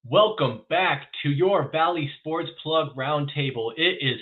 Welcome back to your Valley Sports Plug Roundtable. It is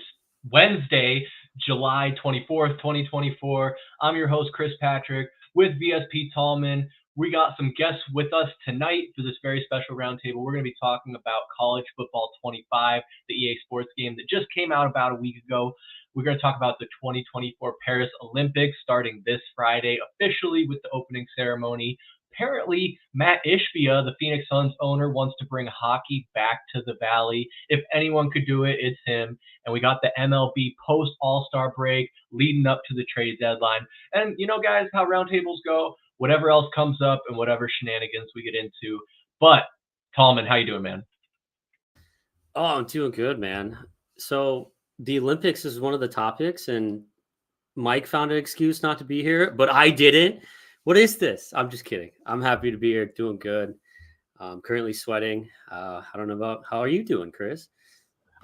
Wednesday, July 24th, 2024. I'm your host, Chris Patrick, with VSP Tallman. We got some guests with us tonight for this very special roundtable. We're going to be talking about College Football 25, the EA Sports game that just came out about a week ago. We're going to talk about the 2024 Paris Olympics starting this Friday, officially with the opening ceremony. Apparently, Matt Ishbia, the Phoenix Suns owner, wants to bring hockey back to the Valley. If anyone could do it, it's him. And we got the MLB post-All-Star break leading up to the trade deadline. And you know, guys, how roundtables go. Whatever else comes up and whatever shenanigans we get into. But, Tallman, how you doing, man? Oh, I'm doing good, man. So the Olympics is one of the topics, and Mike found an excuse not to be here, but I didn't. What is this? I'm just kidding. I'm happy to be here, doing good. Currently sweating. I don't know about how are you doing, Chris?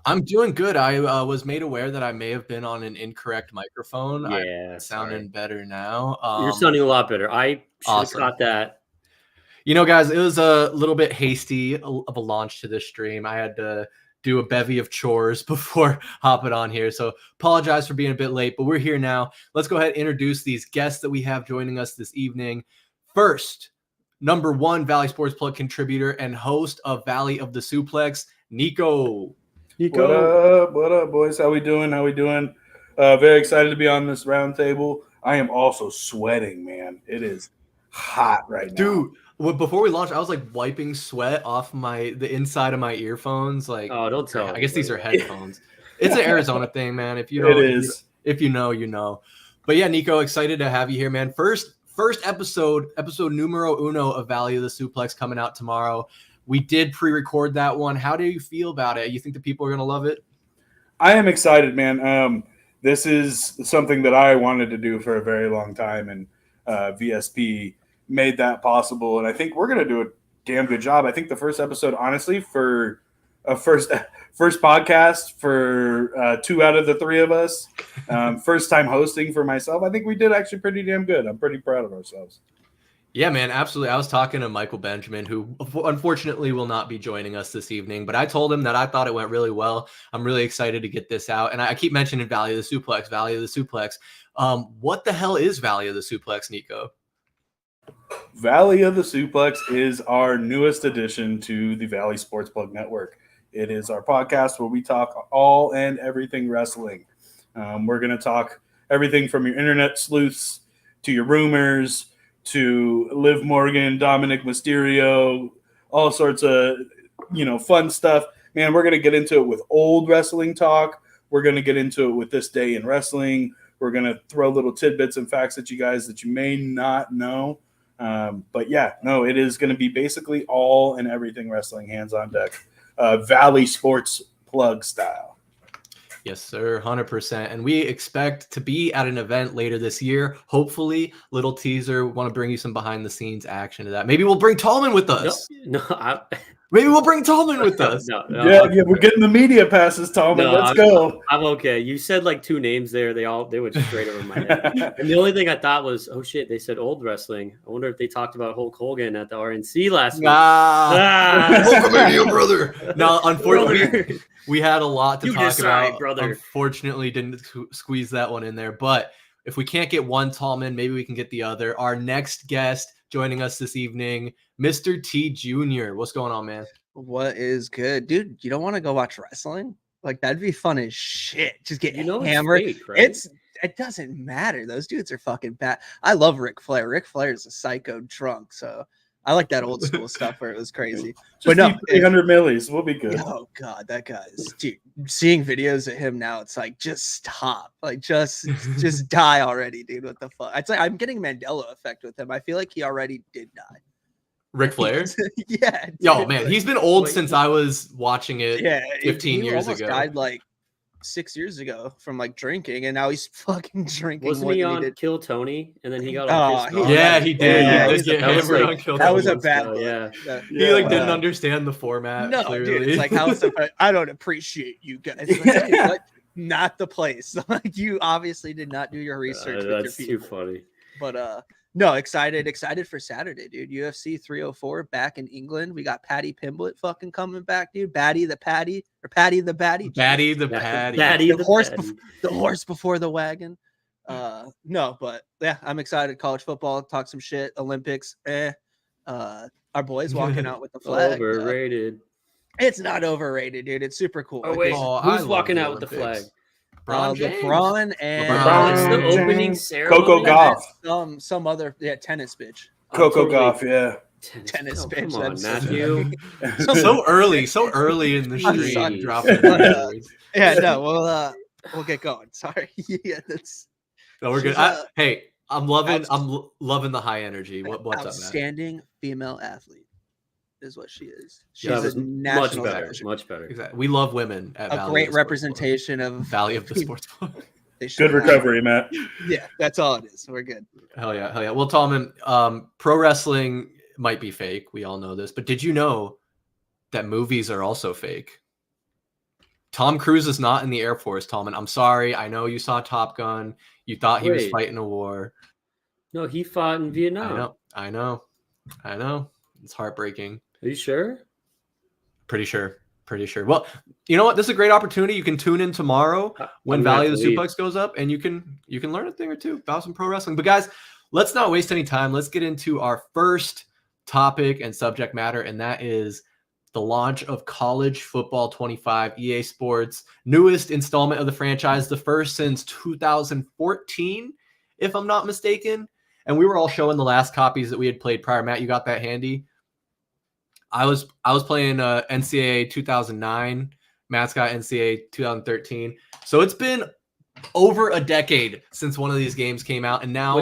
I'm doing good. I was made aware that I may have been on an incorrect microphone. Yeah, I'm sounding better now. You're sounding a lot better. I should have awesome. caught that. You know, guys, it was a little bit hasty of a launch to this stream. I had to do a bevy of chores before hopping on here. So apologize for being a bit late, but we're here now. Let's go ahead and introduce these guests that we have joining us this evening. First, number one Valley Sports Plug contributor and host of Valley of the Suplex, Niko. What up, boys? How we doing? Very excited to be on this roundtable. I am also sweating, man. It is hot right now. Dude, before we launched, I was like wiping sweat off the inside of my earphones. Like, oh, don't tell. I guess these are headphones. It's an Arizona thing, man. If you know, if you know, you know. But yeah, Niko, excited to have you here, man. First episode numero uno of Valley of the Suplex coming out tomorrow. We did pre-record that one. How do you feel about it? You think the people are gonna love it? I am excited, man. This is something that I wanted to do for a very long time, and VSP made that possible, and I think we're going to do a damn good job. I think the first episode, honestly, for a first podcast for 2 out of the 3 of us, first time hosting for myself, I think we did actually pretty damn good. I'm pretty proud of ourselves. Yeah, man, absolutely. I was talking to Michael Benjamin, who unfortunately will not be joining us this evening, but I told him that I thought it went really well. I'm really excited to get this out, and I keep mentioning Valley of the Suplex. What the hell is Valley of the Suplex, Niko? Valley of the Suplex is our newest addition to the Valley Sports Plug Network. It is our podcast where we talk all and everything wrestling. We're going to talk everything from your internet sleuths to your rumors to Liv Morgan, Dominic Mysterio, all sorts of, fun stuff. Man, we're going to get into it with old wrestling talk. We're going to get into it with this day in wrestling. We're going to throw little tidbits and facts at you guys that you may not know. But yeah, no, it is going to be basically all and everything wrestling, hands on deck, Valley Sports Plug style. Yes, sir, 100%. And we expect to be at an event later this year. Hopefully, little teaser. We want to bring you some behind the scenes action to that. Maybe we'll bring Tallman with us. Maybe we'll bring Tallman with us. Yeah, we're getting the media passes, Tallman. Let's go. I'm okay. You said like 2 names there. They went straight over my head. And the only thing I thought was, oh shit, they said old wrestling. I wonder if they talked about Hulk Hogan at the RNC last week. Welcome, brother. No, unfortunately, we had a lot to talk about. Brother. Unfortunately, didn't squeeze that one in there. But if we can't get one Tallman, maybe we can get the other. Our next guest joining us this evening, Mr. T Jr. What's going on, man? What is good? Dude, you don't want to go watch wrestling? Like, that'd be fun as shit. Just get hammered. It's fake, right? It doesn't matter. Those dudes are fucking bad. I love Ric Flair. Ric Flair is a psycho drunk, so I like that old school stuff where it was crazy. But no, 300 millis. We'll be good. Oh god, that guy's dude. Seeing videos of him now, it's like, just stop. Like, just die already, dude. What the fuck? It's like I'm getting Mandela effect with him. I feel like he already did die. Ric Flair? Yeah. Yo, man, he's been old since I was watching it 15 years ago. He died like 6 years ago from like drinking, and now he's fucking drinking. Wasn't he on Kill Tony? And then he got he did. That was a bad one. Yeah. He didn't understand the format. No, clearly. dude, it's like, I don't appreciate you guys. It's like, not the place. Like, you obviously did not do your research. That's too funny. But No, excited for Saturday, dude. UFC 304 back in England. We got Patty Pimblett fucking coming back, dude. Patty the Batty. Batty the Patty. The horse before the wagon. No, but yeah, I'm excited. College football, talk some shit. Olympics, our boys walking out with the flag. Overrated. It's not overrated, dude. It's super cool. Oh wait, who's walking out with the flag? LeBron and It's the opening ceremony. Coco Gauff. Some other tennis bitch. Coco Gauff, yeah. Tennis bitch. Come on, Matthew. so early in the stream. Dropping yeah, no, we'll get going. Sorry. Yeah, that's. No, we're good. Hey, I'm loving the high energy. What's up, Matt? Outstanding female athlete is what she is. She's Yeah, a national much better. Exactly. We love women at a great representation of Valley of the Sports Plug. Good recovery, Matt. Yeah, that's all it is. We're good. Hell yeah. Well, Tallman, pro wrestling might be fake. We all know this, but did you know that movies are also fake? Tom Cruise is not in the Air Force, Tallman. I'm sorry. I know you saw Top Gun. You thought he was fighting a war. No, he fought in Vietnam. I know. It's heartbreaking. Are you sure? Pretty sure. Well, you know what? This is a great opportunity. You can tune in tomorrow when Valley of the Suplex goes up, and you can learn a thing or two about some pro wrestling. But guys, let's not waste any time. Let's get into our first topic and subject matter, and that is the launch of College Football 25, EA Sports, newest installment of the franchise, the first since 2014, if I'm not mistaken. And we were all showing the last copies that we had played prior. Matt, you got that handy? I was playing NCAA 2009. Matt's got NCAA 2013. So it's been over a decade since one of these games came out. And now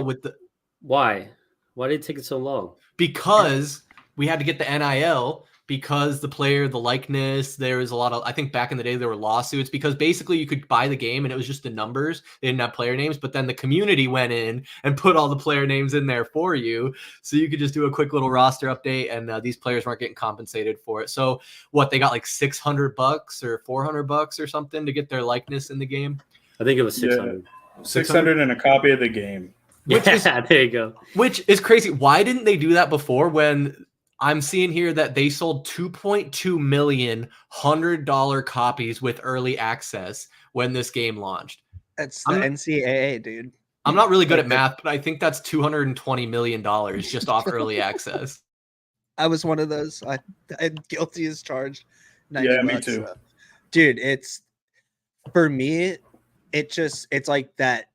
Why did it take it so long? Because we had to get the NIL, because the player, the likeness, there was a lot of, I think back in the day, there were lawsuits because basically you could buy the game and it was just the numbers. They didn't have player names, but then the community went in and put all the player names in there for you. So you could just do a quick little roster update, and these players weren't getting compensated for it. So they got like $600 or $400 or something to get their likeness in the game. I think it was 600. Yeah, 600 and a copy of the game. There you go. Which is crazy. Why didn't they do that before, when I'm seeing here that they sold 2.2 million $100 copies with early access when this game launched? That's the NCAA, dude. I'm not really good at math, but I think that's $220 million just off early access. I was one of those. I'm guilty as charged. Yeah, me too. Dude, it's, for me, it's like that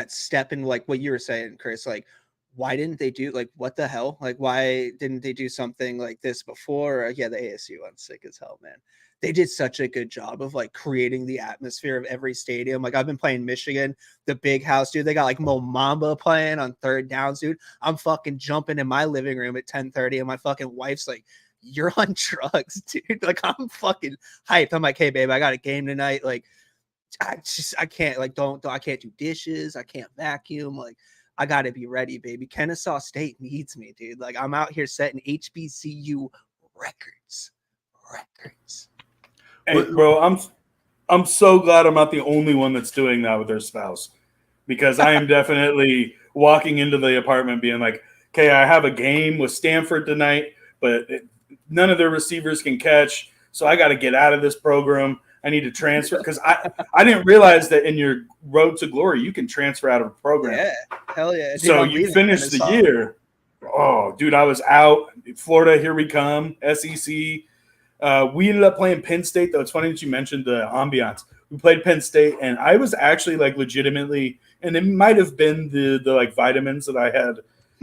step in, like what you were saying, Chris, like, why didn't they do, like, what the hell? Like, why didn't they do something like this before? Yeah, the ASU one's sick as hell, man. They did such a good job of like creating the atmosphere of every stadium. Like, I've been playing Michigan, the big house, dude. They got like Mo Mamba playing on third downs, dude. I'm fucking jumping in my living room at 10:30, and my fucking wife's like, "You're on drugs, dude." Like, I'm fucking hyped. I'm like, "Hey, babe, I got a game tonight." Like, I can't, like, I can't do dishes. I can't vacuum. Like, I got to be ready, baby. Kennesaw State needs me, dude. Like, I'm out here setting HBCU records. Hey, bro, I'm so glad I'm not the only one that's doing that with their spouse, because I am definitely walking into the apartment being like, okay, I have a game with Stanford tonight, but none of their receivers can catch, so I got to get out of this program. I need to transfer, because I didn't realize that in your road to glory, you can transfer out of a program. Yeah, hell yeah. Dude, so you finish the year. Oh, dude, I was out. Florida, here we come. SEC. We ended up playing Penn State, though. It's funny that you mentioned the ambiance. We played Penn State, and I was actually like legitimately, and it might have been the like vitamins that I had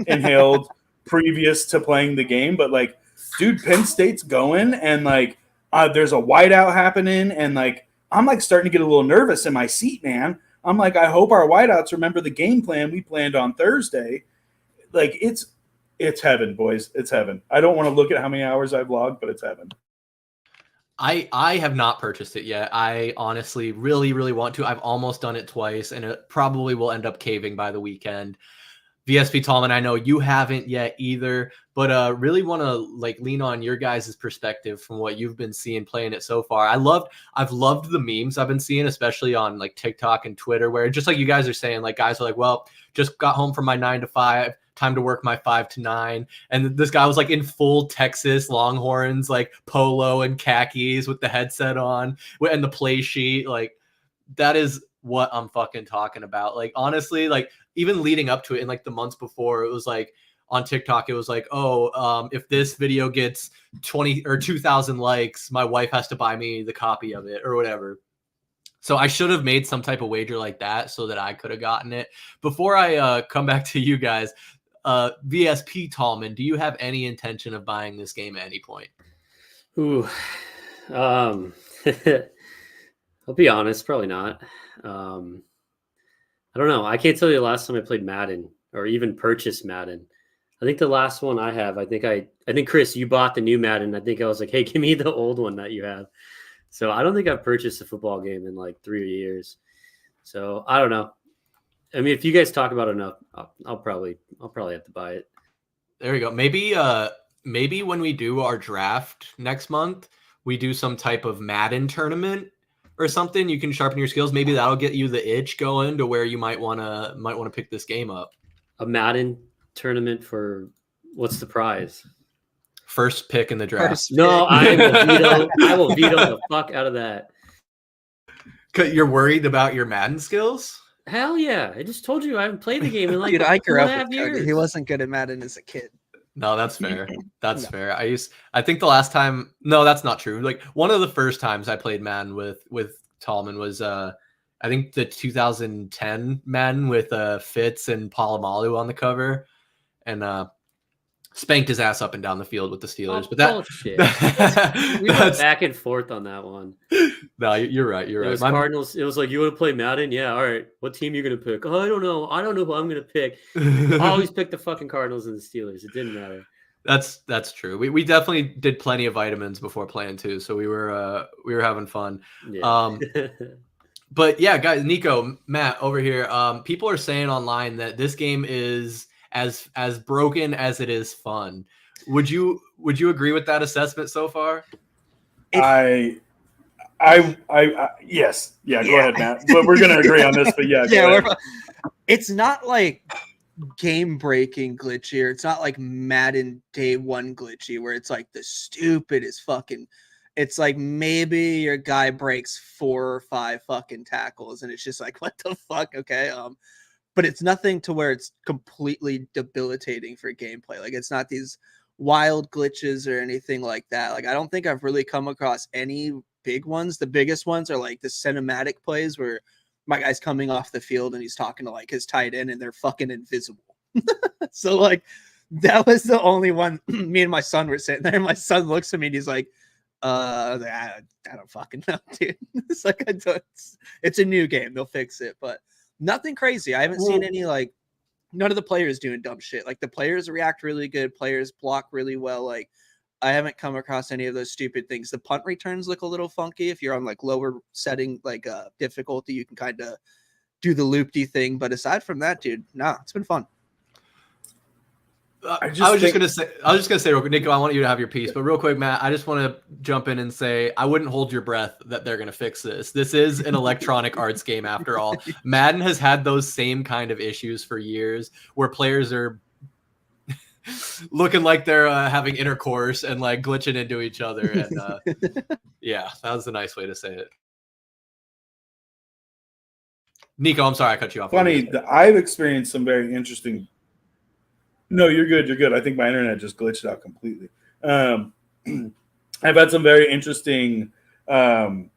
inhaled previous to playing the game, but like, dude, Penn State's going, and like, there's a whiteout happening, and like, I'm like starting to get a little nervous in my seat, man. I'm like, I hope our whiteouts remember the game plan we planned on Thursday. Like, it's heaven, boys. It's heaven. I don't want to look at how many hours I've logged, but it's heaven. I have not purchased it yet. I honestly really, really want to. I've almost done it twice, and it probably will end up caving by the weekend. VSP Tallman, I know you haven't yet either, but really want to like lean on your guys' perspective from what you've been seeing playing it so far. I've loved the memes I've been seeing, especially on like TikTok and Twitter, where just like you guys are saying, like guys are like, well, just got home from my 9 to 5, time to work my 5 to 9. And this guy was like in full Texas Longhorns, like polo and khakis with the headset on and the play sheet. Like that is what I'm fucking talking about. Like, honestly, like even leading up to it in like the months before, it was like on TikTok, it was like, oh, if this video gets 20 or 2,000 likes, my wife has to buy me the copy of it or whatever. So I should have made some type of wager like that so that I could have gotten it. Before I come back to you guys, VSP Tallman, do you have any intention of buying this game at any point? Ooh, I'll be honest, probably not. I don't know. I can't tell you the last time I played Madden or even purchased Madden. I think the last one I have, I think Chris, you bought the new Madden. I think I was like, hey, give me the old one that you have. So I don't think I've purchased a football game in like 3 years. So I don't know. I mean, if you guys talk about it enough, I'll probably have to buy it. There we go. Maybe when we do our draft next month, we do some type of Madden tournament or something. You can sharpen your skills. Maybe that'll get you the itch going to where you might want to pick this game up. A Madden tournament for what's the prize? First pick in the draft. No, I will veto the fuck out of that. You're worried about your Madden skills? Hell yeah. I just told you I haven't played the game in like Dude, I grew 2.5 up with years. Cody. He wasn't good at Madden as a kid. No, that's fair. That's fair. I think the last time, no, that's not true. Like one of the first times I played Madden with Tallman was I think the 2010 Madden with Fitz and Palomalu on the cover, and spanked his ass up and down the field with the Steelers. But that shit. We went back and forth on that one. No, you're right. You're it right. Was Cardinals. It was like, you want to play Madden? Yeah. All right. What team you gonna pick? Oh, I don't know. I don't know who I'm gonna pick. I always pick the fucking Cardinals and the Steelers. It didn't matter. That's true. We definitely did plenty of vitamins before playing too, so we were having fun. Yeah. But yeah, guys, Niko, Matt over here. People are saying online that this game is as broken as it is fun. Would you agree with that assessment so far? Yes. Yeah, go ahead, Matt. But we're gonna agree on this, but yeah. It's not like game breaking glitchy, or it's not like Madden day one glitchy where it's like the stupidest fucking. It's like maybe your guy breaks 4 or 5 fucking tackles, and it's just like, what the fuck? Okay. But it's nothing to where it's completely debilitating for gameplay. Like it's not these wild glitches or anything like that. Like I don't think I've really come across any big ones. The biggest ones are like the cinematic plays where my guy's coming off the field and he's talking to like his tight end and they're fucking invisible. So like that was the only one. Me and my son were sitting there and my son looks at me and he's like, I don't fucking know, dude. It's like it's a new game. They'll fix it, but nothing crazy. I haven't seen any like none of the players doing dumb shit. Like the players react really good. Players block really well. Like I haven't come across any of those stupid things. The punt returns look a little funky. If you're on like lower setting, like difficulty, you can kind of do the loop-de thing. But aside from that, dude, nah, it's been fun. I was just gonna say real quick, Niko, I want you to have your piece, but real quick, Matt, I just want to jump in and say I wouldn't hold your breath that they're gonna fix this. This is an electronic arts game after all. Madden has had those same kind of issues for years where players are looking like they're having intercourse and like glitching into each other. And yeah, that was a nice way to say it. Niko, I'm sorry I cut you off. Funny, I've experienced some very interesting. No, you're good. You're good. I think my internet just glitched out completely. I've had some very interesting like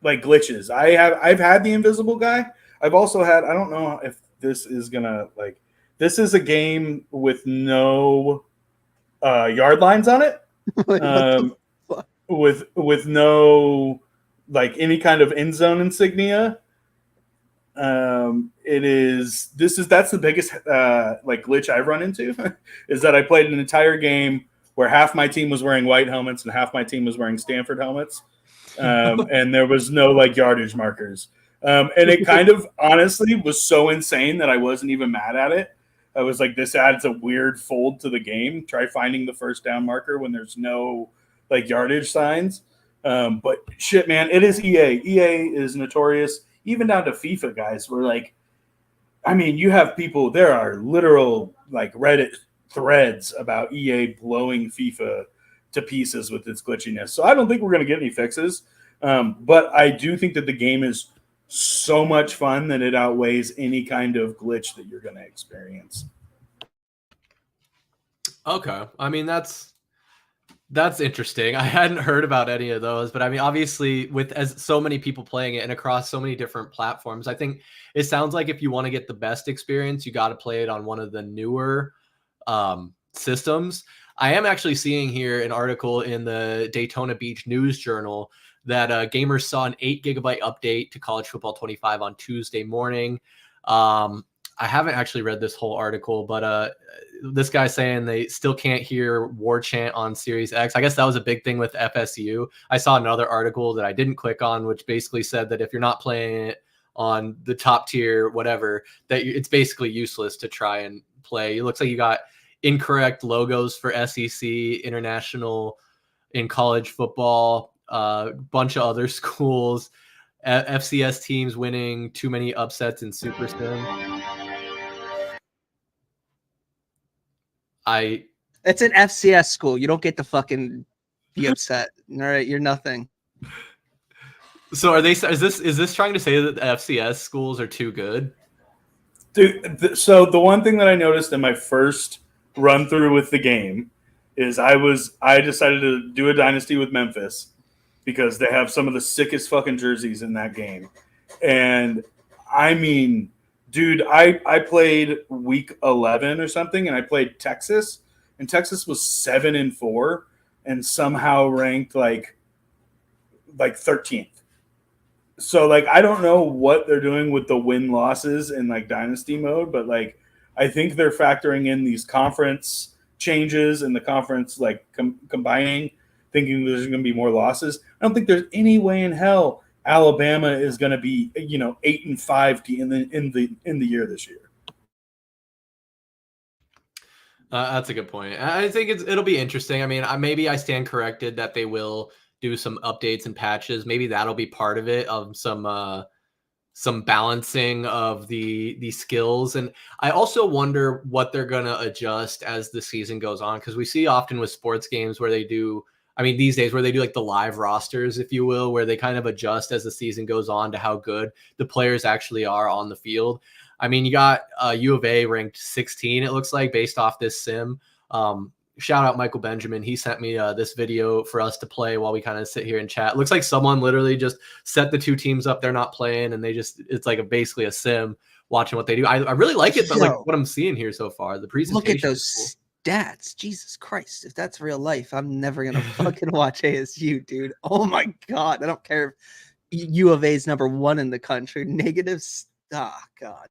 glitches. I've had the invisible guy. I've also had, I don't know if this is gonna like, this is a game with no yard lines on it. With no like any kind of end zone insignia. That's the biggest like glitch I've run into is that I played an entire game where half my team was wearing white helmets and half my team was wearing Stanford helmets. And there was no like yardage markers. And it kind of honestly was so insane that I wasn't even mad at it. I was like, this adds a weird fold to the game. Try finding the first down marker when there's no like yardage signs. But shit, man, it is EA. EA is notorious, even down to FIFA, guys. We're like, I mean, you have people, there are literal like Reddit threads about EA blowing FIFA to pieces with its glitchiness. So I don't think we're going to get any fixes. But I do think that the game is so much fun that it outweighs any kind of glitch that you're going to experience. Okay. I mean, that's interesting. I hadn't heard about any of those, but I mean, obviously with as so many people playing it and across so many different platforms, I think it sounds like if you want to get the best experience, you got to play it on one of the newer systems. I am actually seeing here an article in the Daytona Beach News Journal that gamers saw an 8 GB update to College Football 25 on Tuesday morning. I haven't actually read this whole article, but this guy's saying they still can't hear War Chant on Series X. I guess that was a big thing with FSU. I saw another article that I didn't click on, which basically said that if you're not playing it on the top tier, whatever, that it's basically useless to try and play. It looks like you got incorrect logos for SEC, international, in college football, bunch of other schools, FCS teams winning too many upsets in Super Sim. It's an FCS school. You don't get to fucking be upset. All right, you're nothing. So is this trying to say that the FCS schools are too good? Dude, so the one thing that I noticed in my first run through with the game is I decided to do a dynasty with Memphis because they have some of the sickest fucking jerseys in that game. And I mean, dude, I played week 11 or something, and I played Texas, and Texas was 7-4 and somehow ranked like 13th. So like, I don't know what they're doing with the win losses in like dynasty mode, but like, I think they're factoring in these conference changes and the conference like combining, thinking there's going to be more losses. I don't think there's any way in hell Alabama is going to be 8-5 in the year this year. That's a good point. I think it'll be interesting. I mean, maybe I stand corrected that they will do some updates and patches. Maybe that'll be part of it, of some balancing of the skills. And I also wonder what they're going to adjust as the season goes on, because we see often with sports games where they do, I mean, these days where they do like the live rosters, if you will, where they kind of adjust as the season goes on to how good the players actually are on the field. I mean, you got U of A ranked 16, it looks like, based off this sim. Shout out Michael Benjamin. He sent me this video for us to play while we kind of sit here and chat. It looks like someone literally just set the two teams up they're not playing, and it's like basically a sim watching what they do. I really like it, but like what I'm seeing here so far, the presentation. Look at those stats. Jesus Christ. If that's real life, I'm never going to fucking watch ASU, dude. Oh my God. I don't care if U of A is number 1 in the country. Negatives. Oh God.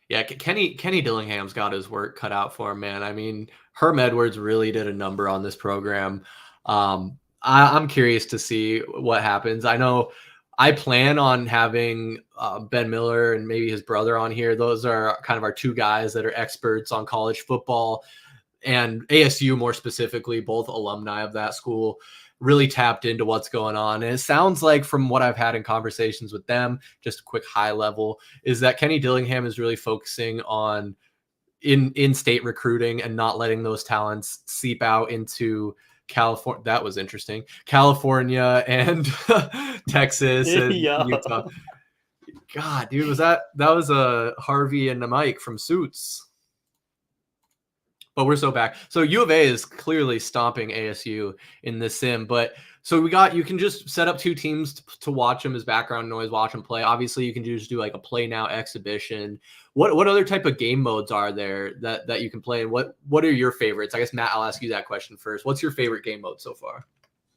Yeah, Kenny Dillingham's got his work cut out for him, man. I mean, Herm Edwards really did a number on this program. I'm curious to see what happens. I know I plan on having Ben Miller and maybe his brother on here. Those are kind of our two guys that are experts on college football and ASU more specifically, both alumni of that school, really tapped into what's going on. And it sounds like from what I've had in conversations with them, just a quick high level, is that Kenny Dillingham is really focusing on in-state recruiting and not letting those talents seep out into California. That was interesting. California and Texas and Utah. God, dude, that was a Harvey and a Mike from Suits. But we're so back. So U of A is clearly stomping ASU in this sim. But so you can just set up two teams to watch them as background noise, watch them play. Obviously, you can just do like a play now exhibition. What other type of game modes are there that you can play? And what are your favorites? I guess, Matt, I'll ask you that question first. What's your favorite game mode so far?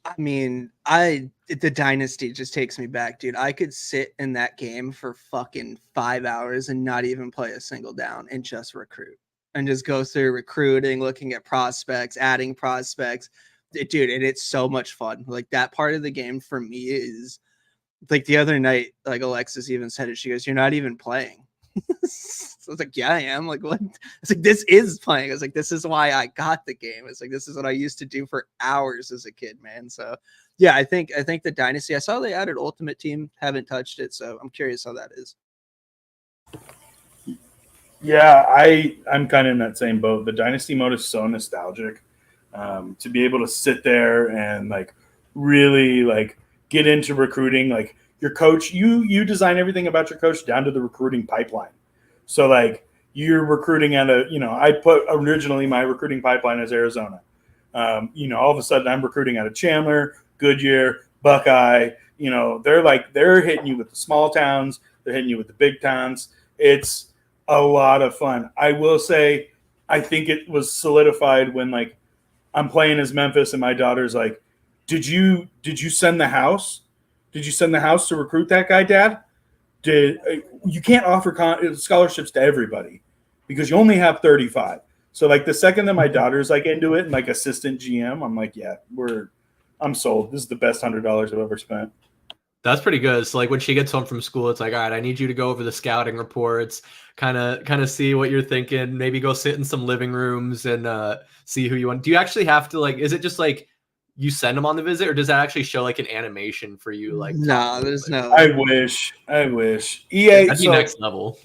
I mean, the Dynasty just takes me back, dude. I could sit in that game for fucking 5 hours and not even play a single down and just recruit. And just go through recruiting, looking at prospects, adding prospects. Dude, and it's so much fun. Like, that part of the game for me is like the other night, like Alexis even said it. She goes, "You're not even playing." I was like, yeah, I am. Like, what? It's like, this is playing. I was like, this is why I got the game. It's like, this is what I used to do for hours as a kid, man. So yeah, I think the Dynasty, I saw they added Ultimate Team, haven't touched it. So I'm curious how that is. Yeah, I'm kind of in that same boat. The Dynasty mode is so nostalgic. To be able to sit there and like really like get into recruiting, like your coach, you design everything about your coach down to the recruiting pipeline. So like you're recruiting at I put originally my recruiting pipeline as Arizona. All of a sudden I'm recruiting out of Chandler, Goodyear, Buckeye. They're hitting you with the small towns. They're hitting you with the big towns. It's a lot of fun. I will say, I think it was solidified when like I'm playing as Memphis and my daughter's like, did you send the house? Did you send the house to recruit that guy, Dad? You can't offer scholarships to everybody because you only have 35. So like the second that my daughter's like into it and like assistant GM, I'm like, yeah, I'm sold. This is the best $100 I've ever spent. That's pretty good. So like when she gets home from school, it's like, all right, I need you to go over the scouting reports, kind of see what you're thinking, maybe go sit in some living rooms and see who you want. Do you actually have to like, is it just like you send them on the visit or does that actually show like an animation for you? Like, no, there's no. I wish. EA, that'd be next level.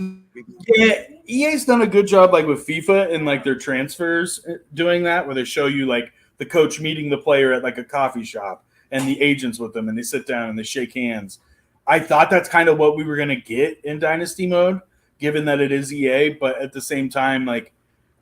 Yeah, EA's done a good job like with FIFA and like their transfers doing that, where they show you like the coach meeting the player at like a coffee shop and the agents with them and they sit down and they shake hands. I thought that's kind of what we were going to get in Dynasty mode, given that it is EA, but at the same time, like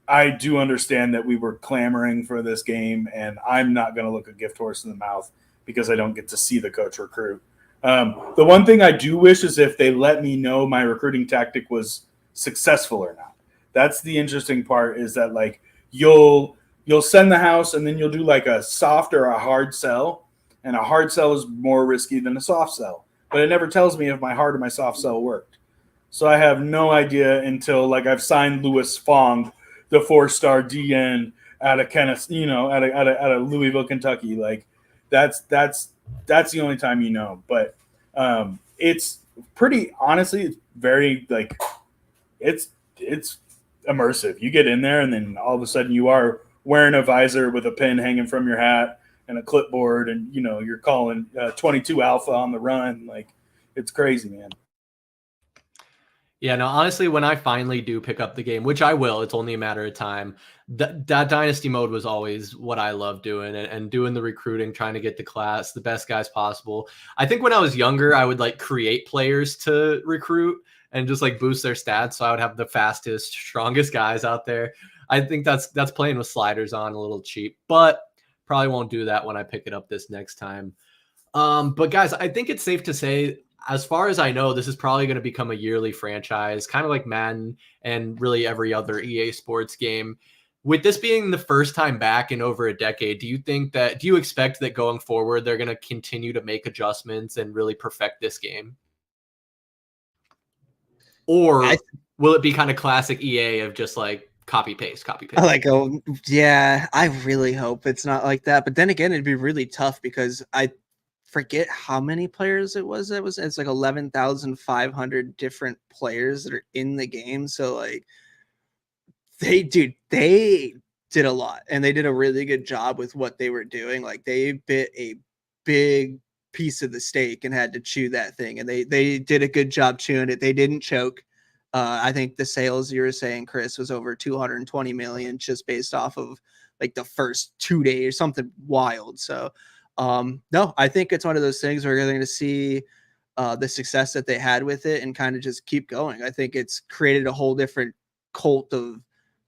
I do understand that we were clamoring for this game and I'm not going to look a gift horse in the mouth because I don't get to see the coach recruit. The one thing I do wish is if they let me know my recruiting tactic was successful or not. That's the interesting part, is that like you'll send the house and then you'll do like a soft or a hard sell, and a hard sell is more risky than a soft sell, but it never tells me if my hard or my soft sell worked. So I have no idea until like I've signed Louis Fong, the 4-star DN out of out of Louisville, Kentucky. Like that's the only time you know. But it's pretty, honestly, it's very like it's immersive. You get in there and then all of a sudden you are wearing a visor with a pin hanging from your hat and a clipboard, and you're calling 22 alpha on the run. Like it's crazy, man. Yeah, no, honestly, when I finally do pick up the game, which I will, it's only a matter of time. That Dynasty mode was always what I love doing, and doing the recruiting, trying to get the best guys possible. I think when I was younger, I would like create players to recruit and just like boost their stats. So I would have the fastest, strongest guys out there. I think that's playing with sliders on a little cheap, but probably won't do that when I pick it up this next time. But guys, I think it's safe to say, as far as I know, this is probably going to become a yearly franchise, kind of like Madden and really every other EA Sports game. With this being the first time back in over a decade, do you expect that going forward, they're going to continue to make adjustments and really perfect this game? Or will it be kind of classic EA of just like copy paste? Like, yeah, I really hope it's not like that. But then again, it'd be really tough because I forget how many players it was. It's like 11,500 different players that are in the game. So like they did a lot, and they did a really good job with what they were doing. Like they bit a big piece of the steak and had to chew that thing, and they did a good job chewing it. They didn't choke. I think the sales, you were saying, Chris, was over 220 million just based off of like the first 2 days, something wild. So no, I think it's one of those things where you're going to see the success that they had with it and kind of just keep going. I think it's created a whole different cult of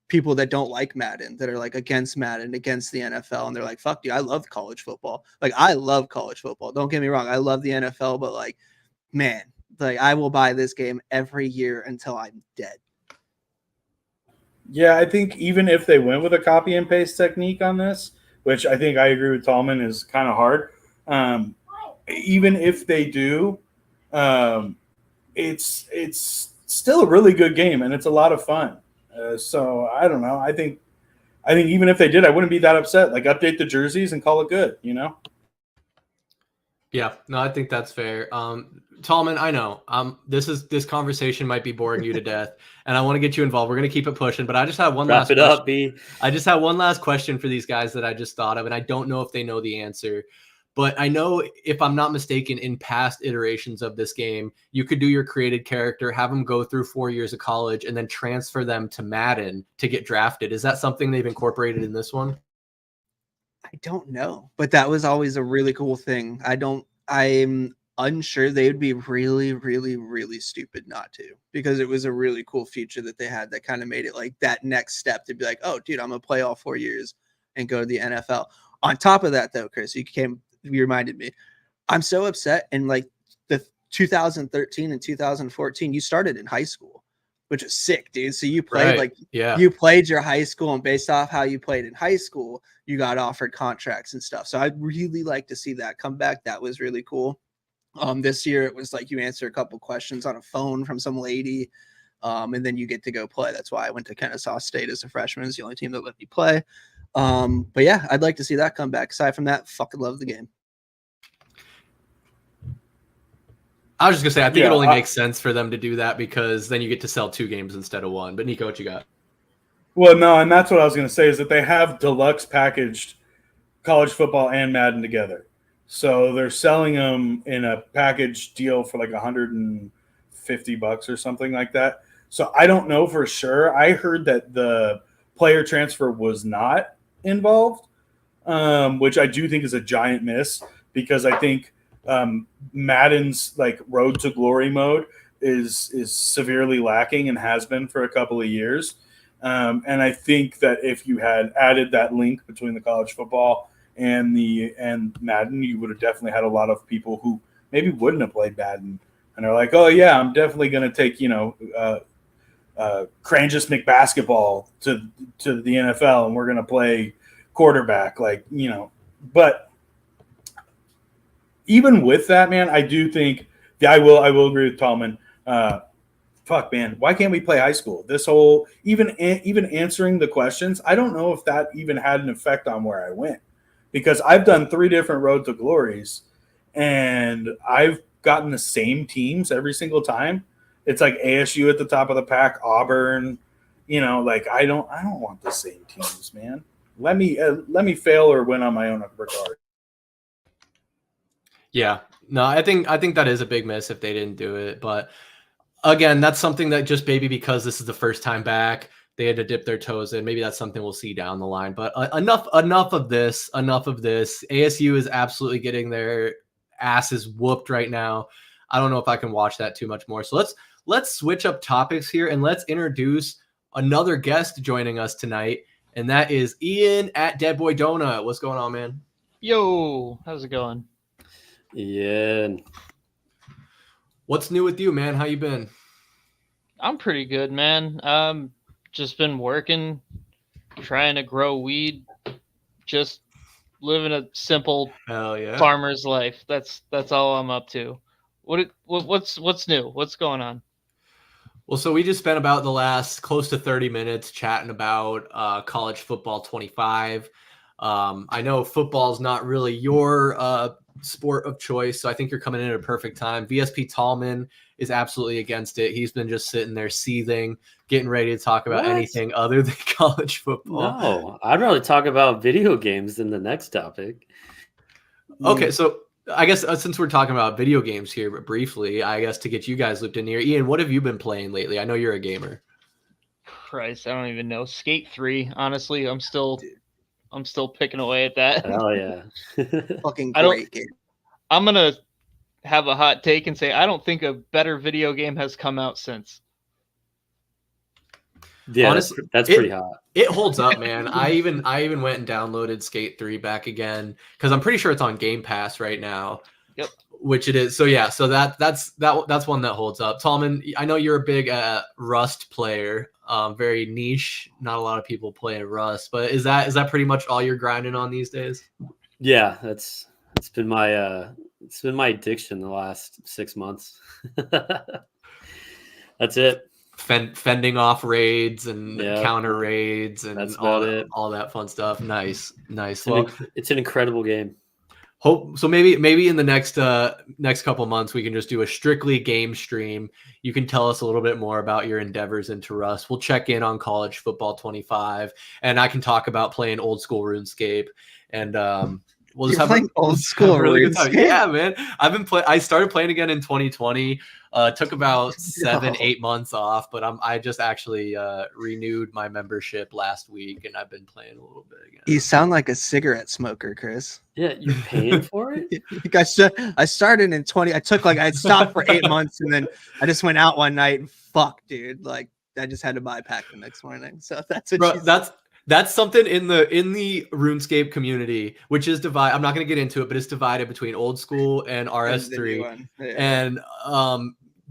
people that don't like Madden, that are like against Madden, against the NFL. And they're like, fuck you, I love college football. Like, I love college football. Don't get me wrong. I love the NFL, but like, man, like I will buy this game every year until I'm dead. Yeah, I think even if they went with a copy and paste technique on this, which I think I agree with Tallman is kind of hard. Even if they do, it's still a really good game and it's a lot of fun. So I don't know. I think even if they did, I wouldn't be that upset. Like update the jerseys and call it good, Yeah, no, I think that's fair. Tallman, I know this conversation might be boring you to death, and I want to get you involved. We're gonna keep it pushing, but I just have one Wrap last it question. up, B. I just have one last question for these guys that I just thought of, and I don't know if they know the answer. But I know, if I'm not mistaken, in past iterations of this game, you could do your created character, have them go through 4 years of college, and then transfer them to Madden to get drafted. Is that something they've incorporated in this one? I don't know, but that was always a really cool thing. I'm unsure. They would be really, really, really stupid not to, because it was a really cool feature that they had that kind of made it like that next step to be like, oh, dude, I'm gonna play all 4 years and go to the NFL. On top of that, though, Chris, you reminded me. I'm so upset. And like the 2013 and 2014, you started in high school, which is sick, dude. So you played you played your high school, and based off how you played in high school, you got offered contracts and stuff. So I'd really like to see that come back. That was really cool. This year it was like you answer a couple questions on a phone from some lady, and then you get to go play. That's why I went to Kennesaw State as a freshman. It's the only team that let me play. But yeah, I'd like to see that come back. Aside from that, fucking love the game. I was just gonna say, I think it only makes sense for them to do that, because then you get to sell 2 games instead of 1. But Niko, what you got? Well, no, and that's what I was going to say, is that they have deluxe packaged college football and Madden together. So they're selling them in a package deal for like $150 or something like that. So I don't know for sure. I heard that the player transfer was not involved, which I do think is a giant miss, because I think Madden's like road to glory mode is severely lacking and has been for a couple of years. And I think that if you had added that link between the college football and Madden, you would have definitely had a lot of people who maybe wouldn't have played Madden and are like, oh yeah, I'm definitely going to take, Crangus McBasketball to the NFL, and we're going to play quarterback, but even with that, man, I do think I will agree with Tallman. Fuck, man, why can't we play high school? This whole even answering the questions, I don't know if that even had an effect on where I went, because I've done 3 different Road to Glories, and I've gotten the same teams every single time. It's like ASU at the top of the pack, Auburn. I don't want the same teams, man. Let me fail or win on my own regard. Yeah, no, I think that is a big miss if they didn't do it. But again, that's something that just maybe because this is the first time back, they had to dip their toes in. Maybe that's something we'll see down the line. But enough of this. ASU is absolutely getting their asses whooped right now. I don't know if I can watch that too much more. So let's switch up topics here, and let's introduce another guest joining us tonight, and that is Ian at Dead Boy Donut. What's going on, man? Yo, how's it going? Yeah. What's new with you, man? How you been? I'm pretty good, man. Just been working, trying to grow weed, just living a simple farmer's life. That's all I'm up to. What's new? What's going on? Well, so we just spent about the last close to 30 minutes chatting about college football 25. I know football's not really your sport of choice, so I think you're coming in at a perfect time. VSP Tallman is absolutely against it. He's been just sitting there seething, getting ready to talk about anything other than college football. No, I'd rather talk about video games than the next topic. Okay, so I guess since we're talking about video games here, but briefly, I guess to get you guys looped in here, Ian, what have you been playing lately? I know you're a gamer. Christ, I don't even know. Skate 3. Honestly, I'm still picking away at that. Oh yeah. Fucking great game. I'm gonna have a hot take and say I don't think a better video game has come out since. Yeah, honestly, that's pretty hot. It holds up, man. I even went and downloaded Skate 3 back again because I'm pretty sure it's on Game Pass right now. Yep. Which it is. So yeah, so that's one that holds up. Tallman, I know you're a big Rust player. Very niche. Not a lot of people play Rust, but is that pretty much all you're grinding on these days? Yeah, it's been my addiction the last 6 months. That's it. Fending off raids and counter raids and all that fun stuff. Nice. Well, it's an incredible game. maybe in the next couple months we can just do a strictly game stream. You can tell us a little bit more about your endeavors into Rust. We'll check in on college football 25, and I can talk about playing old school RuneScape, and we'll just have a really good time. Yeah, man. I started playing again in 2020. Took about 7-8 months off, but I just actually renewed my membership last week, and I've been playing a little bit again. You sound like a cigarette smoker, Chris. Yeah, you're paying for it? I started in 20. I stopped for 8 months, and then I just went out one night and fuck, dude. Like I just had to buy a pack the next morning. So that's what That's something in the RuneScape community, which is divided. I'm not going to get into it, but it's divided between old school and RS3. And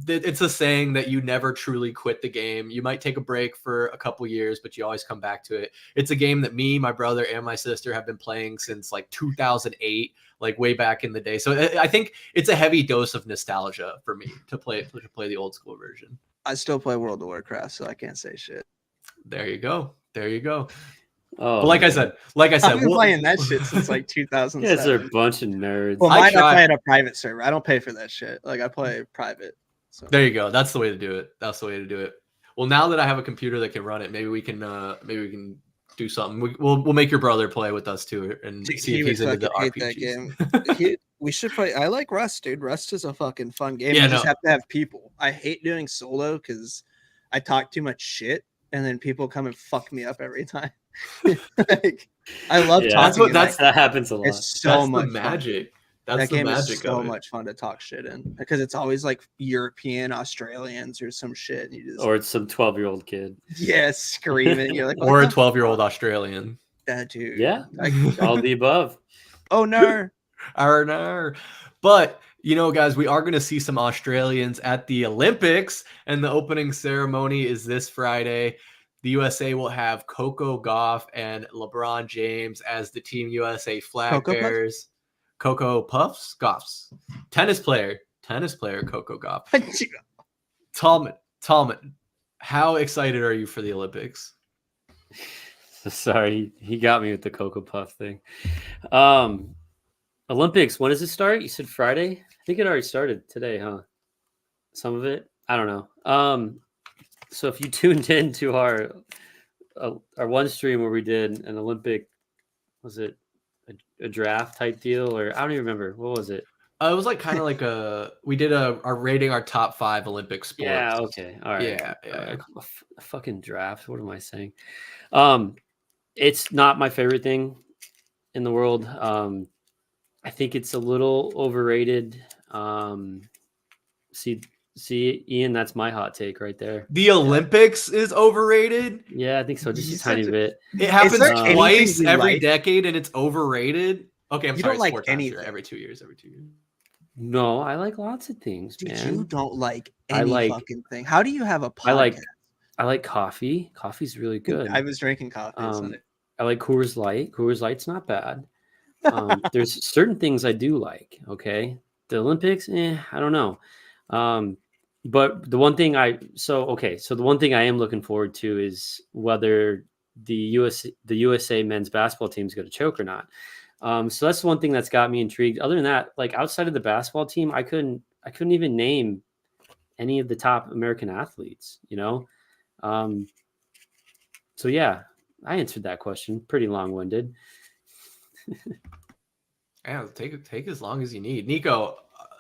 it's a saying that you never truly quit the game. You might take a break for a couple years, but you always come back to it. It's a game that me, my brother, and my sister have been playing since like 2008, like way back in the day. So I think it's a heavy dose of nostalgia for me to play the old school version. I still play World of Warcraft, so I can't say shit. There you go. Oh, but like I said, I've been playing that shit since like 2007. You guys are a bunch of nerds. Well, I play at a private server. I don't pay for that shit. Like I play private. So. There you go. That's the way to do it. Well, now that I have a computer that can run it, maybe we can do something. We'll make your brother play with us too, and see if he's into the RPGs. That game. We should play. I like Rust, dude. Rust is a fucking fun game. You just have to have people. I hate doing solo because I talk too much shit, and then people come and fuck me up every time. Like, I love talking. That happens a lot. It's so much magic. That game is so much fun to talk shit in because it's always like European Australians or some shit. Or it's some 12-year-old kid. Yeah, screaming. You're like, or a 12-year-old Australian. That dude. Yeah, all the above. Oh no. No. But guys, we are going to see some Australians at the Olympics, and the opening ceremony is this Friday. The USA will have Coco Gauff and LeBron James as the Team USA flag bearers. Coco Goffs. Tennis player Coco Gauff. Tallman, how excited are you for the Olympics? Sorry, he got me with the Cocoa Puff thing. Olympics, when does it start? You said Friday? I think it already started today, huh? Some of it? I don't know. So if you tuned in to our one stream where we did an Olympic, was it a draft type deal, or I don't even remember. What was it? It was like kind of like we did our rating our top 5 Olympic sports. Yeah. Okay. All right. Yeah. A fucking draft. What am I saying? It's not my favorite thing in the world. I think it's a little overrated. See, Ian, that's my hot take right there. The Olympics is overrated? Yeah, I think so. Just a tiny bit. It happens twice every decade, and it's overrated. Okay, I'm sorry. Don't like anything every 2 years. No, I like lots of things, dude, man. You don't like any fucking thing. How do you have a podcast? I like coffee. Coffee's really good. I was drinking coffee. I like Coors Light. Coors Light's not bad. There's certain things I do like. Okay, the Olympics, I don't know. But the one thing so the one thing I am looking forward to is whether the USA men's basketball team is going to choke or not. So that's the one thing that's got me intrigued. Other than that, like outside of the basketball team, I couldn't even name any of the top American athletes, So yeah, I answered that question. Pretty long-winded. Yeah, take as long as you need. Niko,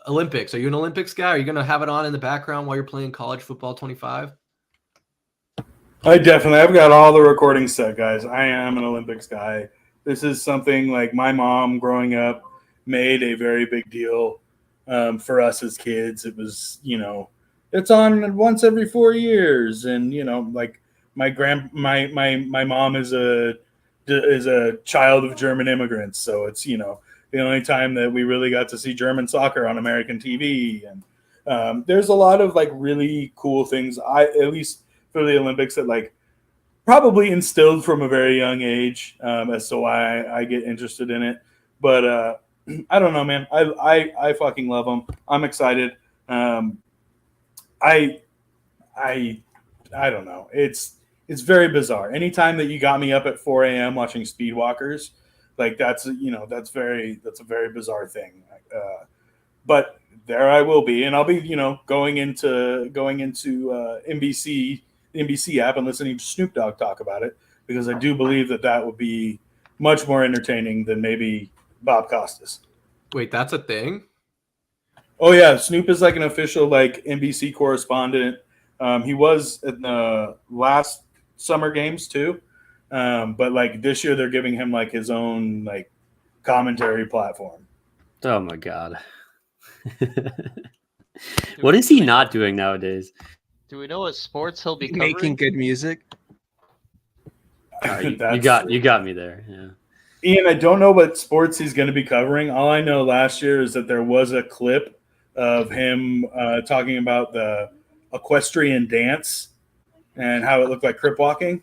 Olympics. Are you an Olympics guy? Are you going to have it on in the background while you're playing college football 25? I've got all the recordings set, guys. I am an Olympics guy. This is something like my mom growing up made a very big deal for us as kids. It was, it's on once every 4 years. And, like my mom is a child of German immigrants. So it's, the only time that we really got to see German soccer on American TV. And there's a lot of like really cool things, at least for the Olympics, that like probably instilled from a very young age as to why I get interested in it. But I don't know, man. I fucking love them. I'm excited. I don't know. It's very bizarre. Anytime that you got me up at 4 a.m. watching speedwalkers, Like that's a very bizarre thing. But there I will be, and I'll be going into NBC, the NBC app, and listening to Snoop Dogg talk about it, because I do believe that would be much more entertaining than maybe Bob Costas. Wait, that's a thing? Oh yeah, Snoop is like an official like NBC correspondent. He was in the last summer games too, but like this year they're giving him like his own like commentary platform. Oh my god. What is he not doing nowadays? Do we know what sports he'll be covering? Making good music. You got me there. Yeah. Ian, I don't know what sports he's going to be covering. All I know last year is that there was a clip of him talking about the equestrian dance and how it looked like crip walking.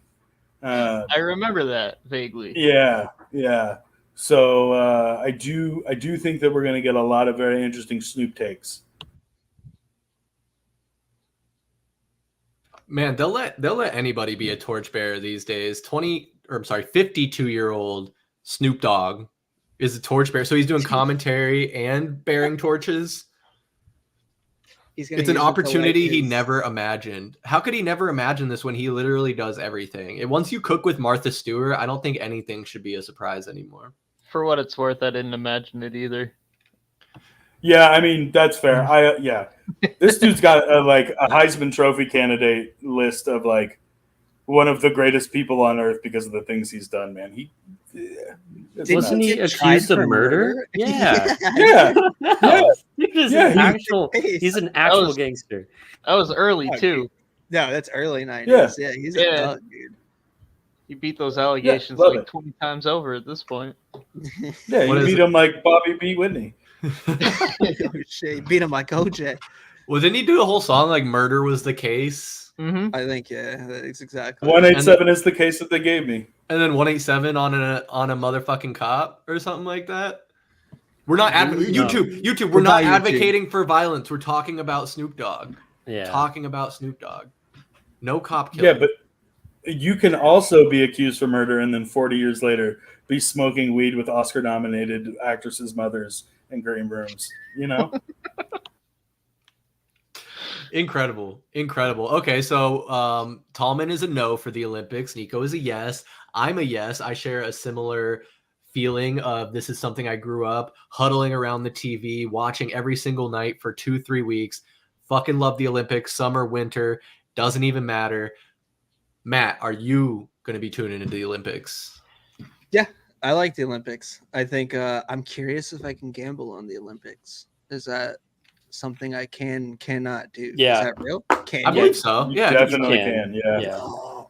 I remember that vaguely. Yeah. So I do think that we're going to get a lot of very interesting Snoop takes. Man, they'll let anybody be a torchbearer these days. 52-year-old Snoop Dogg is a torchbearer. So he's doing commentary and bearing torches. It's an opportunity he never imagined. How could he never imagine this when he literally does everything? And once you cook with Martha Stewart, I don't think anything should be a surprise anymore. For what it's worth, I didn't imagine it either. Yeah, I mean, that's fair. This dude's got a Heisman Trophy candidate list of like one of the greatest people on earth because of the things he's done, man. Wasn't he accused of murder? Yeah. He's an actual gangster. That was early too. No, that's early 90s. Yeah, he's a thug, dude. He beat those allegations 20 times over at this point. Yeah, he beat him like Bobby beat Whitney. Shit, beat him like OJ. Well, didn't he do the whole song like "Murder Was the Case"? Mm-hmm. I think that's exactly. 187 is the case that they gave me, and then 187 on a motherfucking cop or something like that. We're not YouTube. We're not advocating for violence. We're talking about Snoop Dogg. Yeah, talking about Snoop Dogg. No cop killing. Yeah, but you can also be accused for murder and then 40 years later be smoking weed with Oscar-nominated actresses' mothers in green rooms. Incredible. Okay, so Tallman is a no for the Olympics. Niko is a yes. I'm a yes. I share a similar feeling of this is something I grew up huddling around the TV, watching every single night for 2-3 weeks. Fucking love the Olympics, summer, winter, doesn't even matter. Matt, are you going to be tuning into the Olympics? Yeah, I like the Olympics. I think I'm curious if I can gamble on the Olympics. Is that something I cannot do? Yeah. Is that real? I believe so. Yeah, definitely can. Yeah.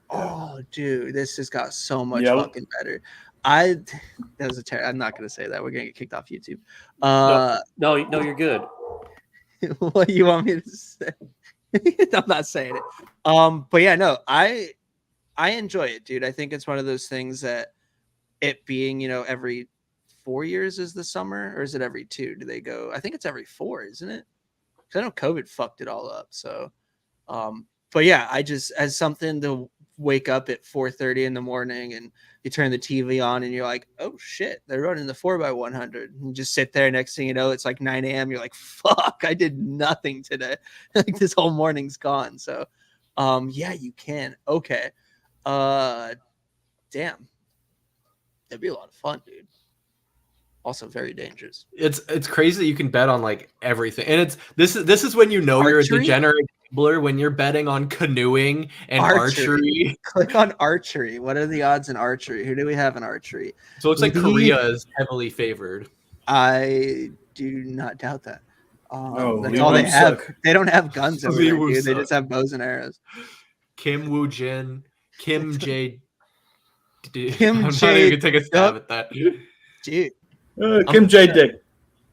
Oh, dude, this just got so much fucking better. I'm not going to say that. We're going to get kicked off YouTube. No, you're good. What do you want me to say? I'm not saying it. But yeah, no, I enjoy it, dude. I think it's one of those things that it being, every 4 years is the summer, or is it every 2? Do they go? I think it's every 4, isn't it? Because I know COVID fucked it all up. So, but yeah, I just as something to wake up at 4:30 in the morning and you turn the TV on and you're like, oh shit, they're running the 4x100. And you just sit there. Next thing you know, it's like 9 a.m. You're like, fuck, I did nothing today. Like this whole morning's gone. So, yeah, you can. Okay. Damn. That'd be a lot of fun, dude. Also very dangerous. It's crazy that you can bet on like everything. And this is when you know Archery? You're a degenerate gambler, when you're betting on canoeing and archery. Click on archery. What are the odds in archery? Who do we have in archery? So it looks like Korea is heavily favored. I do not doubt that. That's all they have. They don't have guns over there, dude. They just have bows and arrows. Kim Woo Jin, Kim J. Kim I'm J. not even gonna take a stab at that. Dude. Kim J. Dick.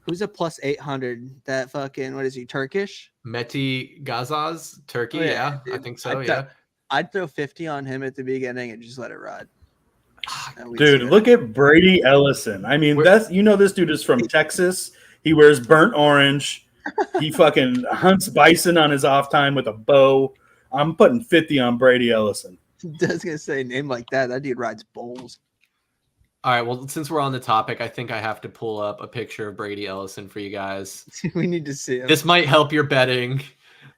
Who's a plus 800? That fucking, what is he, Turkish? Mehdi Gazaz, Turkey. Oh, yeah, I think so. I'd throw 50 on him at the beginning and just let it ride. Dude, look at Brady Ellison. I mean, this dude is from Texas. He wears burnt orange. He fucking hunts bison on his off time with a bow. I'm putting 50 on Brady Ellison. I was gonna say a name like that. That dude rides bulls. All right. Well, since we're on the topic, I think I have to pull up a picture of Brady Ellison for you guys. We need to see him. This might help your betting.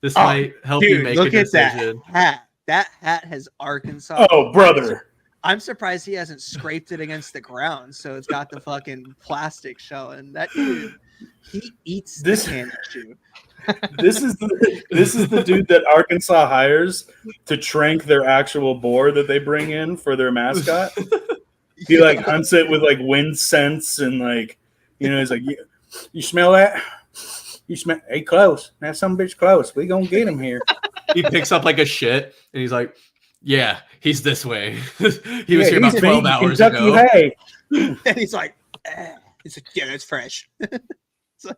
This might help you make a decision. Look at that hat. That hat has Arkansas. Oh, brother. I'm surprised he hasn't scraped it against the ground, so it's got the fucking plastic showing. That dude, he eats this candy shoe. This is the dude that Arkansas hires to trank their actual boar that they bring in for their mascot. He like hunts it with like wind scents and like, he's like, you smell that? You smell? Hey, close. Now some bitch close. We gonna get him here. He picks up like a shit and he's like, yeah, he's this way. He was here about 12 hours ago. Hey. And he's like, yeah, it's fresh. Like,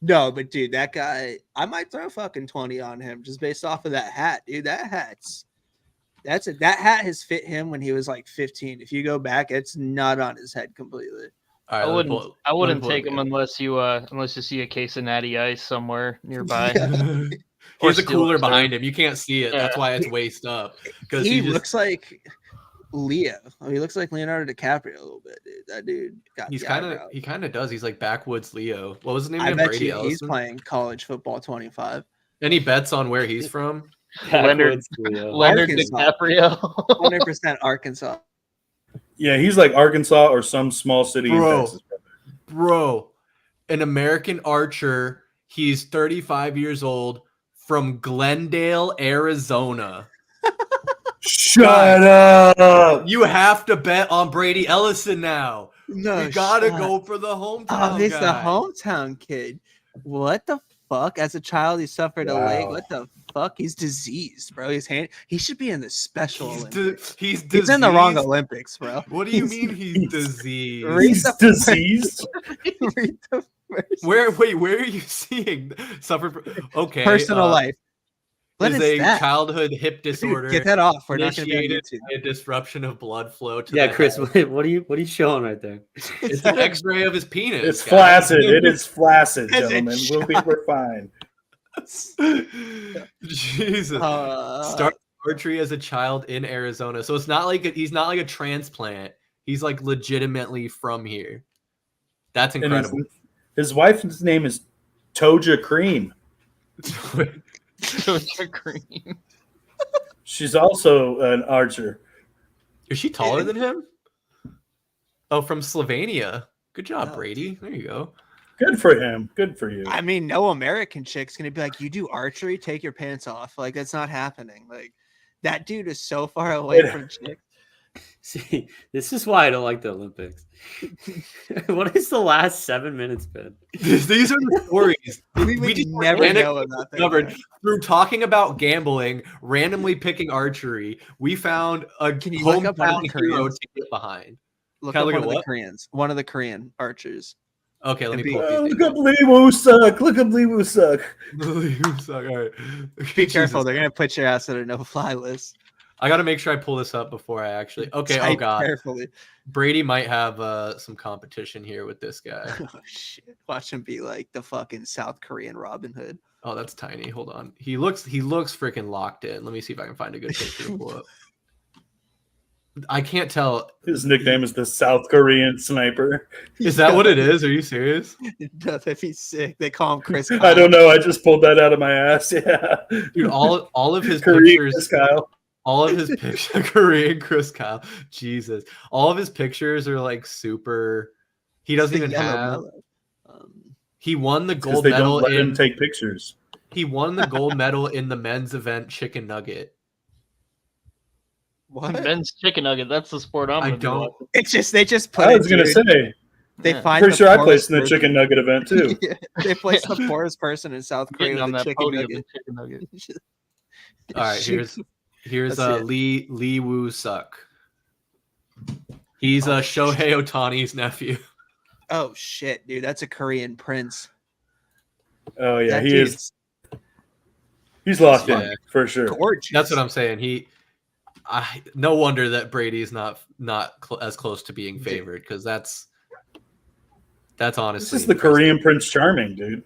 no, but dude, that guy, I might throw fucking 20 on him just based off of that hat, dude. That hat has fit him when he was like 15. If you go back, it's not on his head completely. Right, I wouldn't take him unless you see a case of Natty Ice somewhere nearby. Yeah. Here's a cooler behind him. You can't see it. That's why it's waist up. Because he looks like Leo. He looks like Leonardo DiCaprio a little bit, dude. That dude he kind of does. He's like backwoods Leo. What was his name? I bet Brady Ellison? He's playing college football 25. Any bets on where he's from? Leonard DiCaprio. 100% Arkansas. Yeah, he's like Arkansas or some small city in Texas. Bro, an American archer. He's 35 years old from Glendale, Arizona. Shut up. You have to bet on Brady Ellison now. No, you gotta go for the hometown. He's the hometown kid. What the fuck? As a child, he suffered a leg. What the fuck? He's diseased, bro. He should be in the Special Olympics. He's diseased. He's in the wrong Olympics, bro. What do you mean he's diseased? He's diseased? Read the where are you seeing suffer? Okay, personal life. What is a childhood hip disorder. Get that off. We're not going to be able to. A disruption of blood flow to Chris, what are you showing right there? It's an X-ray of his penis. It's flaccid. It is flaccid, gentlemen. We're fine. Jesus. Start archery as a child in Arizona. So it's not like he's not like a transplant. He's like legitimately from here. That's incredible. His wife's name is Toja Cream. Toja Cream. She's also an archer. Is she taller than him? Oh, from Slovenia. Good job, Brady. There you go. Good for him. Good for you. I mean, no American chick's gonna be like, you do archery, take your pants off. Like, that's not happening. Like, that dude is so far away from chicks. See, this is why I don't like the Olympics. What has the last 7 minutes been? These are the stories we just never know about that. Through talking about gambling, randomly picking archery, we found a hometown hero to get behind. Look at the Koreans. One of the Korean archers. Okay, let me pull up. Look up Liwu suck. Look up Liwu suck. Liwu suck. All right. Be careful. They're going to put your ass on a no-fly list. I got to make sure I pull this up before I actually. Okay. Type oh God. Carefully. Brady might have some competition here with this guy. Oh shit! Watch him be like the fucking South Korean Robin Hood. Oh, that's tiny. Hold on. He looks freaking locked in. Let me see if I can find a good picture to pull up. I can't tell. His nickname is the South Korean Sniper. Is that what it is? Are you serious? No, that'd be sick. They call him Chris Kyle. I don't know. I just pulled that out of my ass. Yeah. Dude, all of his Korean pictures. Chris Kyle. All of his pictures, Korean Chris Kyle. Jesus. All of his pictures are like super. He doesn't even have. He won the gold medal in take pictures. He won the gold medal in the men's event chicken nugget. What? Men's chicken nugget. That's the sport I'm. I don't. It's just they just put. I was gonna say. They find. Pretty sure I placed in the chicken nugget event too. Yeah, they placed the poorest person in South Korea on with that chicken nugget. All right, here's Lee Woo Suk. He's Shohei Ohtani's nephew. Oh shit, dude, that's a Korean prince. Oh yeah, he is. He's locked in for sure. Gorgeous. That's what I'm saying. No wonder that Brady's not as close to being favored because that's honestly. This is the Korean Prince Charming, dude.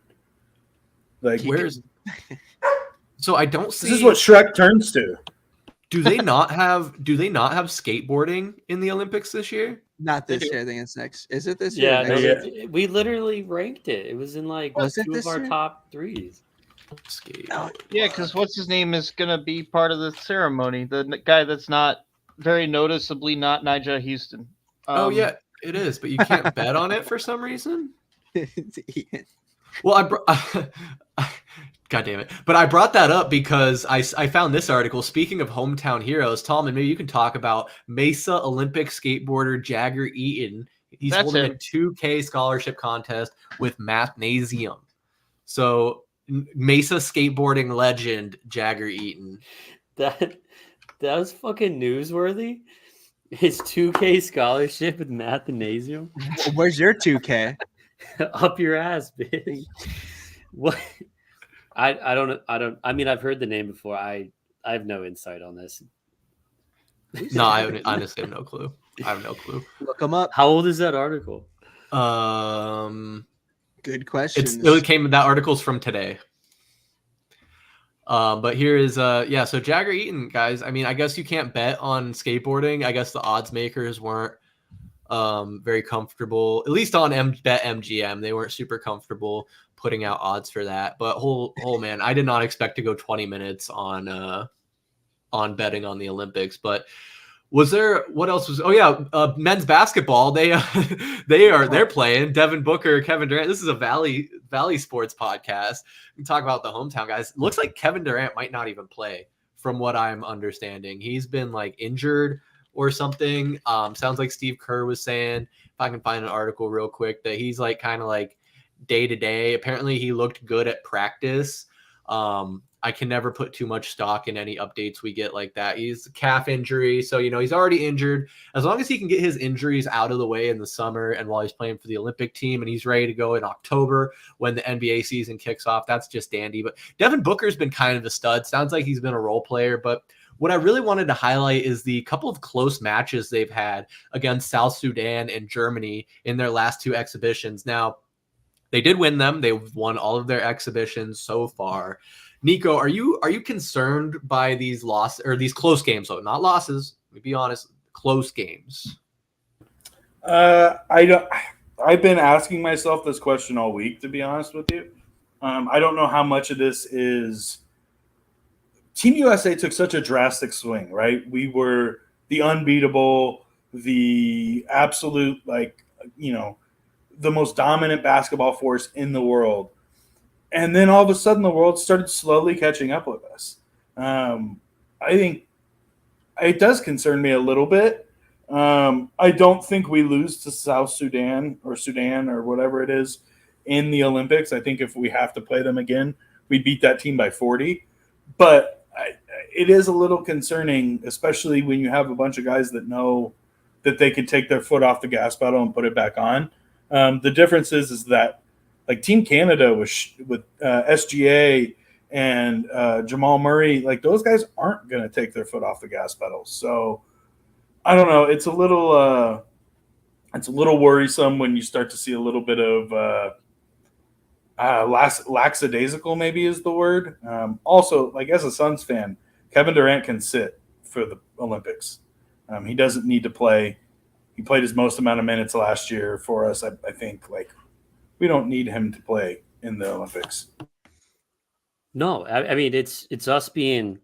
Like where's? So I don't see. This is what Shrek turns to. Do they not have skateboarding in the Olympics this year? Not this year. I think it's next. Is it this year? Yeah, or no, next year? We literally ranked it. It was in like Was it two this of our year? top threes. Oh, Yeah, because what's his name is gonna be part of the ceremony. The guy that's not very noticeably not Nigel Houston. Oh yeah, it is, but you can't bet on it for some reason. Ian. Well, God damn it. But I brought that up because I found this article. Speaking of hometown heroes, Tallman, maybe you can talk about Mesa Olympic skateboarder Jagger Eaton. He's That's holding him. a 2K scholarship contest with Mathnasium. So Mesa skateboarding legend Jagger Eaton. That was fucking newsworthy. His 2K scholarship with Mathnasium. Where's your 2K? Up your ass, bitch. What? I don't. I mean, I've heard the name before. I have no insight on this. No, I honestly have no clue. I have no clue. Look them up. How old is that article? Good question. That article's from today. But here is yeah, so Jagger Eaton, guys. I mean, I guess you can't bet on skateboarding. I guess the odds makers weren't very comfortable, at least on BetMGM. They weren't super comfortable putting out odds for that. But man, I did not expect to go 20 minutes on betting on the Olympics. But what else was? Oh yeah, men's basketball. They're playing. Devin Booker, Kevin Durant. This is a Valley Sports podcast. We can talk about the hometown guys. Looks like Kevin Durant might not even play, from what I'm understanding. He's been like injured or something. Sounds like Steve Kerr was saying, if I can find an article real quick, that he's like kind of like day to day. Apparently he looked good at practice. I can never put too much stock in any updates we get like that. He's a calf injury, so he's already injured. As long as he can get his injuries out of the way in the summer and while he's playing for the Olympic team and he's ready to go in October when the NBA season kicks off, that's just dandy. But Devin Booker's been kind of a stud. Sounds like he's been a role player, but what I really wanted to highlight is the couple of close matches they've had against South Sudan and Germany in their last two exhibitions. Now, they did win them. They've won all of their exhibitions so far. Niko, are you concerned by these losses or these close games? So not losses. Let me be honest, close games. I don't. I've been asking myself this question all week, to be honest with you. I don't know how much of this is. Team USA took such a drastic swing, right? We were the unbeatable, the absolute, the most dominant basketball force in the world. And then all of a sudden the world started slowly catching up with us. I think it does concern me a little bit. I don't think we lose to South Sudan or whatever it is in the Olympics. I think if we have to play them again, we beat that team by 40. But it is a little concerning, especially when you have a bunch of guys that know that they can take their foot off the gas pedal and put it back on. The difference is that like Team Canada with SGA and Jamal Murray, like those guys aren't going to take their foot off the gas pedal. So I don't know. It's a little worrisome when you start to see a little bit of lackadaisical, maybe is the word. Also, like as a Suns fan, Kevin Durant can sit for the Olympics. He doesn't need to play. He played his most amount of minutes last year for us. I think we don't need him to play in the Olympics. No, I mean it's us being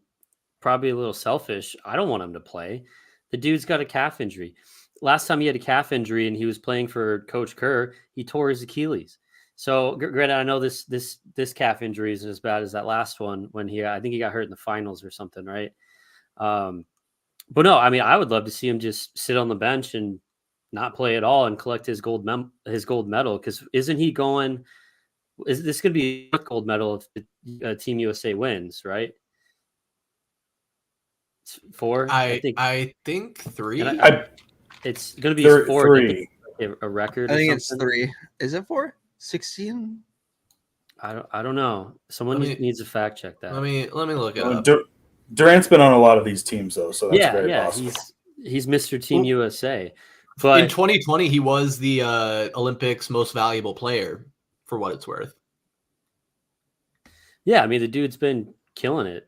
probably a little selfish. I don't want him to play. The dude's got a calf injury. Last time he had a calf injury and he was playing for Coach Kerr, he tore his Achilles. So granted, I know this calf injury is as bad as that last one when I think he got hurt in the finals or something, right? But no, I mean I would love to see him just sit on the bench and not play at all and collect his gold medal, because isn't he going? Is this going to be a gold medal if Team USA wins? Right? It's 4. I think 3. It's going to be 4. 3. A record. I think it's 3. Is it 4? 16? I don't know. Someone needs to fact check that. Let me look it up. Durant's been on a lot of these teams though, so that's very possible. He's Mr. Team USA. But in 2020, he was the Olympics most valuable player, for what it's worth. Yeah, I mean the dude's been killing it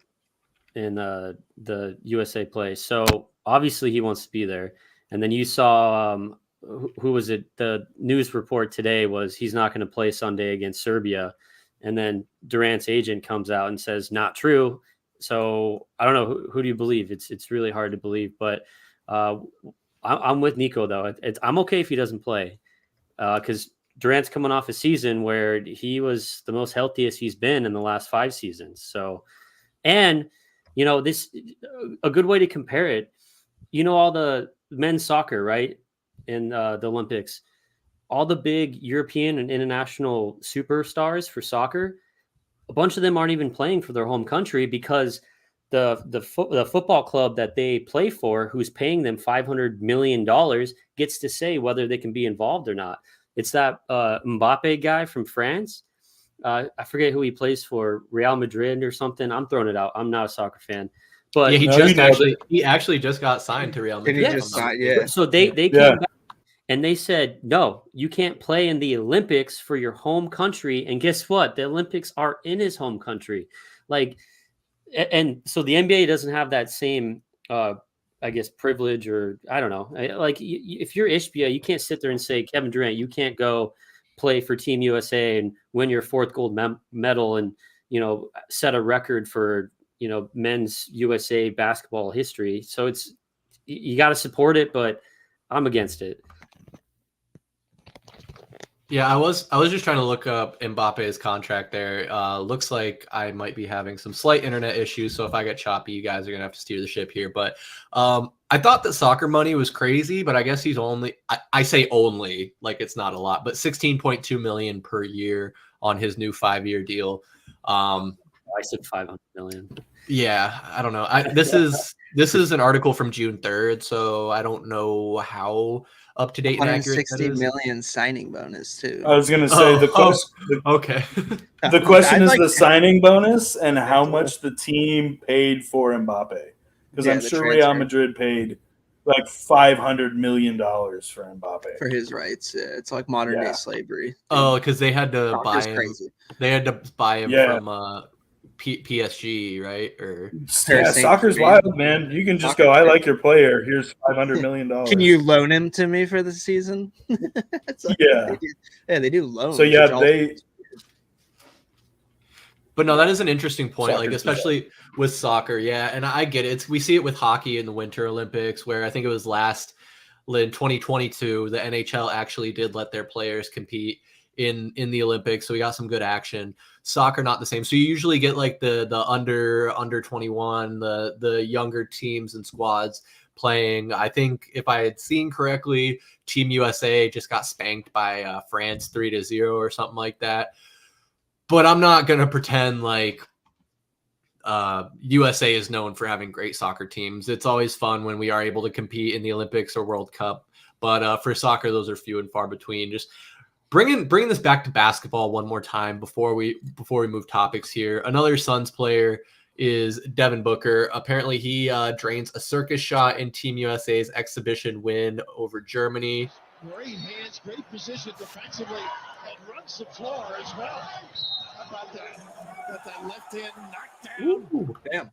in the USA play. So obviously he wants to be there. And then you saw who was it? The news report today was he's not going to play Sunday against Serbia. And then Durant's agent comes out and says, not true. So I don't know. Who do you believe? It's really hard to believe, but I'm with Niko though. I'm okay if he doesn't play because Durant's coming off a season where he was the most healthiest he's been in the last 5 seasons. So, and this a good way to compare it. All the men's soccer, right? In the Olympics, all the big European and international superstars for soccer, a bunch of them aren't even playing for their home country because the football club that they play for, who's paying them $500 million, gets to say whether they can be involved or not. It's that Mbappe guy from France. I forget who he plays for, Real Madrid or something. I'm throwing it out. I'm not a soccer fan. But he actually just got signed to Real Madrid. So they came back and they said, no, you can't play in the Olympics for your home country. And guess what? The Olympics are in his home country. And so the NBA doesn't have that same, I guess, privilege, or I don't know. If you're Ishbia, you can't sit there and say, Kevin Durant, you can't go play for Team USA and win your 4th gold medal and, set a record for, men's USA basketball history. So you got to support it, but I'm against it. Yeah, I was just trying to look up Mbappe's contract there. Looks like I might be having some slight internet issues, so if I get choppy, you guys are gonna have to steer the ship here. But I thought that soccer money was crazy, but I guess he's only I say only, like it's not a lot, but $16.2 million per year on his new 5-year deal. I said $500 million. Yeah, I don't know. This is an article from June 3rd, so I don't know how up to date and accurate. $160 million signing bonus too. I was going to say the question. Okay. The question is the signing bonus and how much the team paid for Mbappe, because I'm sure Real Madrid paid like $500 million for Mbappe for his rights. Yeah, it's like modern day slavery. Oh, because they had to buy him. Crazy. They had to buy him from PSG, right? Or soccer's wild, man. You can just go, I like your player. Here's $500 million. Can you loan him to me for the season? They do loans. So But no, that is an interesting point. Soccer's especially with soccer. Yeah, and I get it. We see it with hockey in the Winter Olympics, where I think it was in 2022, the NHL actually did let their players compete in the Olympics, so we got some good action. Soccer not the same. So you usually get like the under 21, the younger teams and squads playing. I think if I had seen correctly, Team USA just got spanked by France 3-0 or something like that. But I'm not gonna pretend like USA is known for having great soccer teams. It's always fun when we are able to compete in the Olympics or World Cup, but for soccer, those are few and far between. Just bringing this back to basketball one more time before we move topics here. Another Suns player is Devin Booker. Apparently, he drains a circus shot in Team USA's exhibition win over Germany. Great hands, great position defensively, and runs the floor as well. How about that? Got that left hand knocked down. Ooh, damn.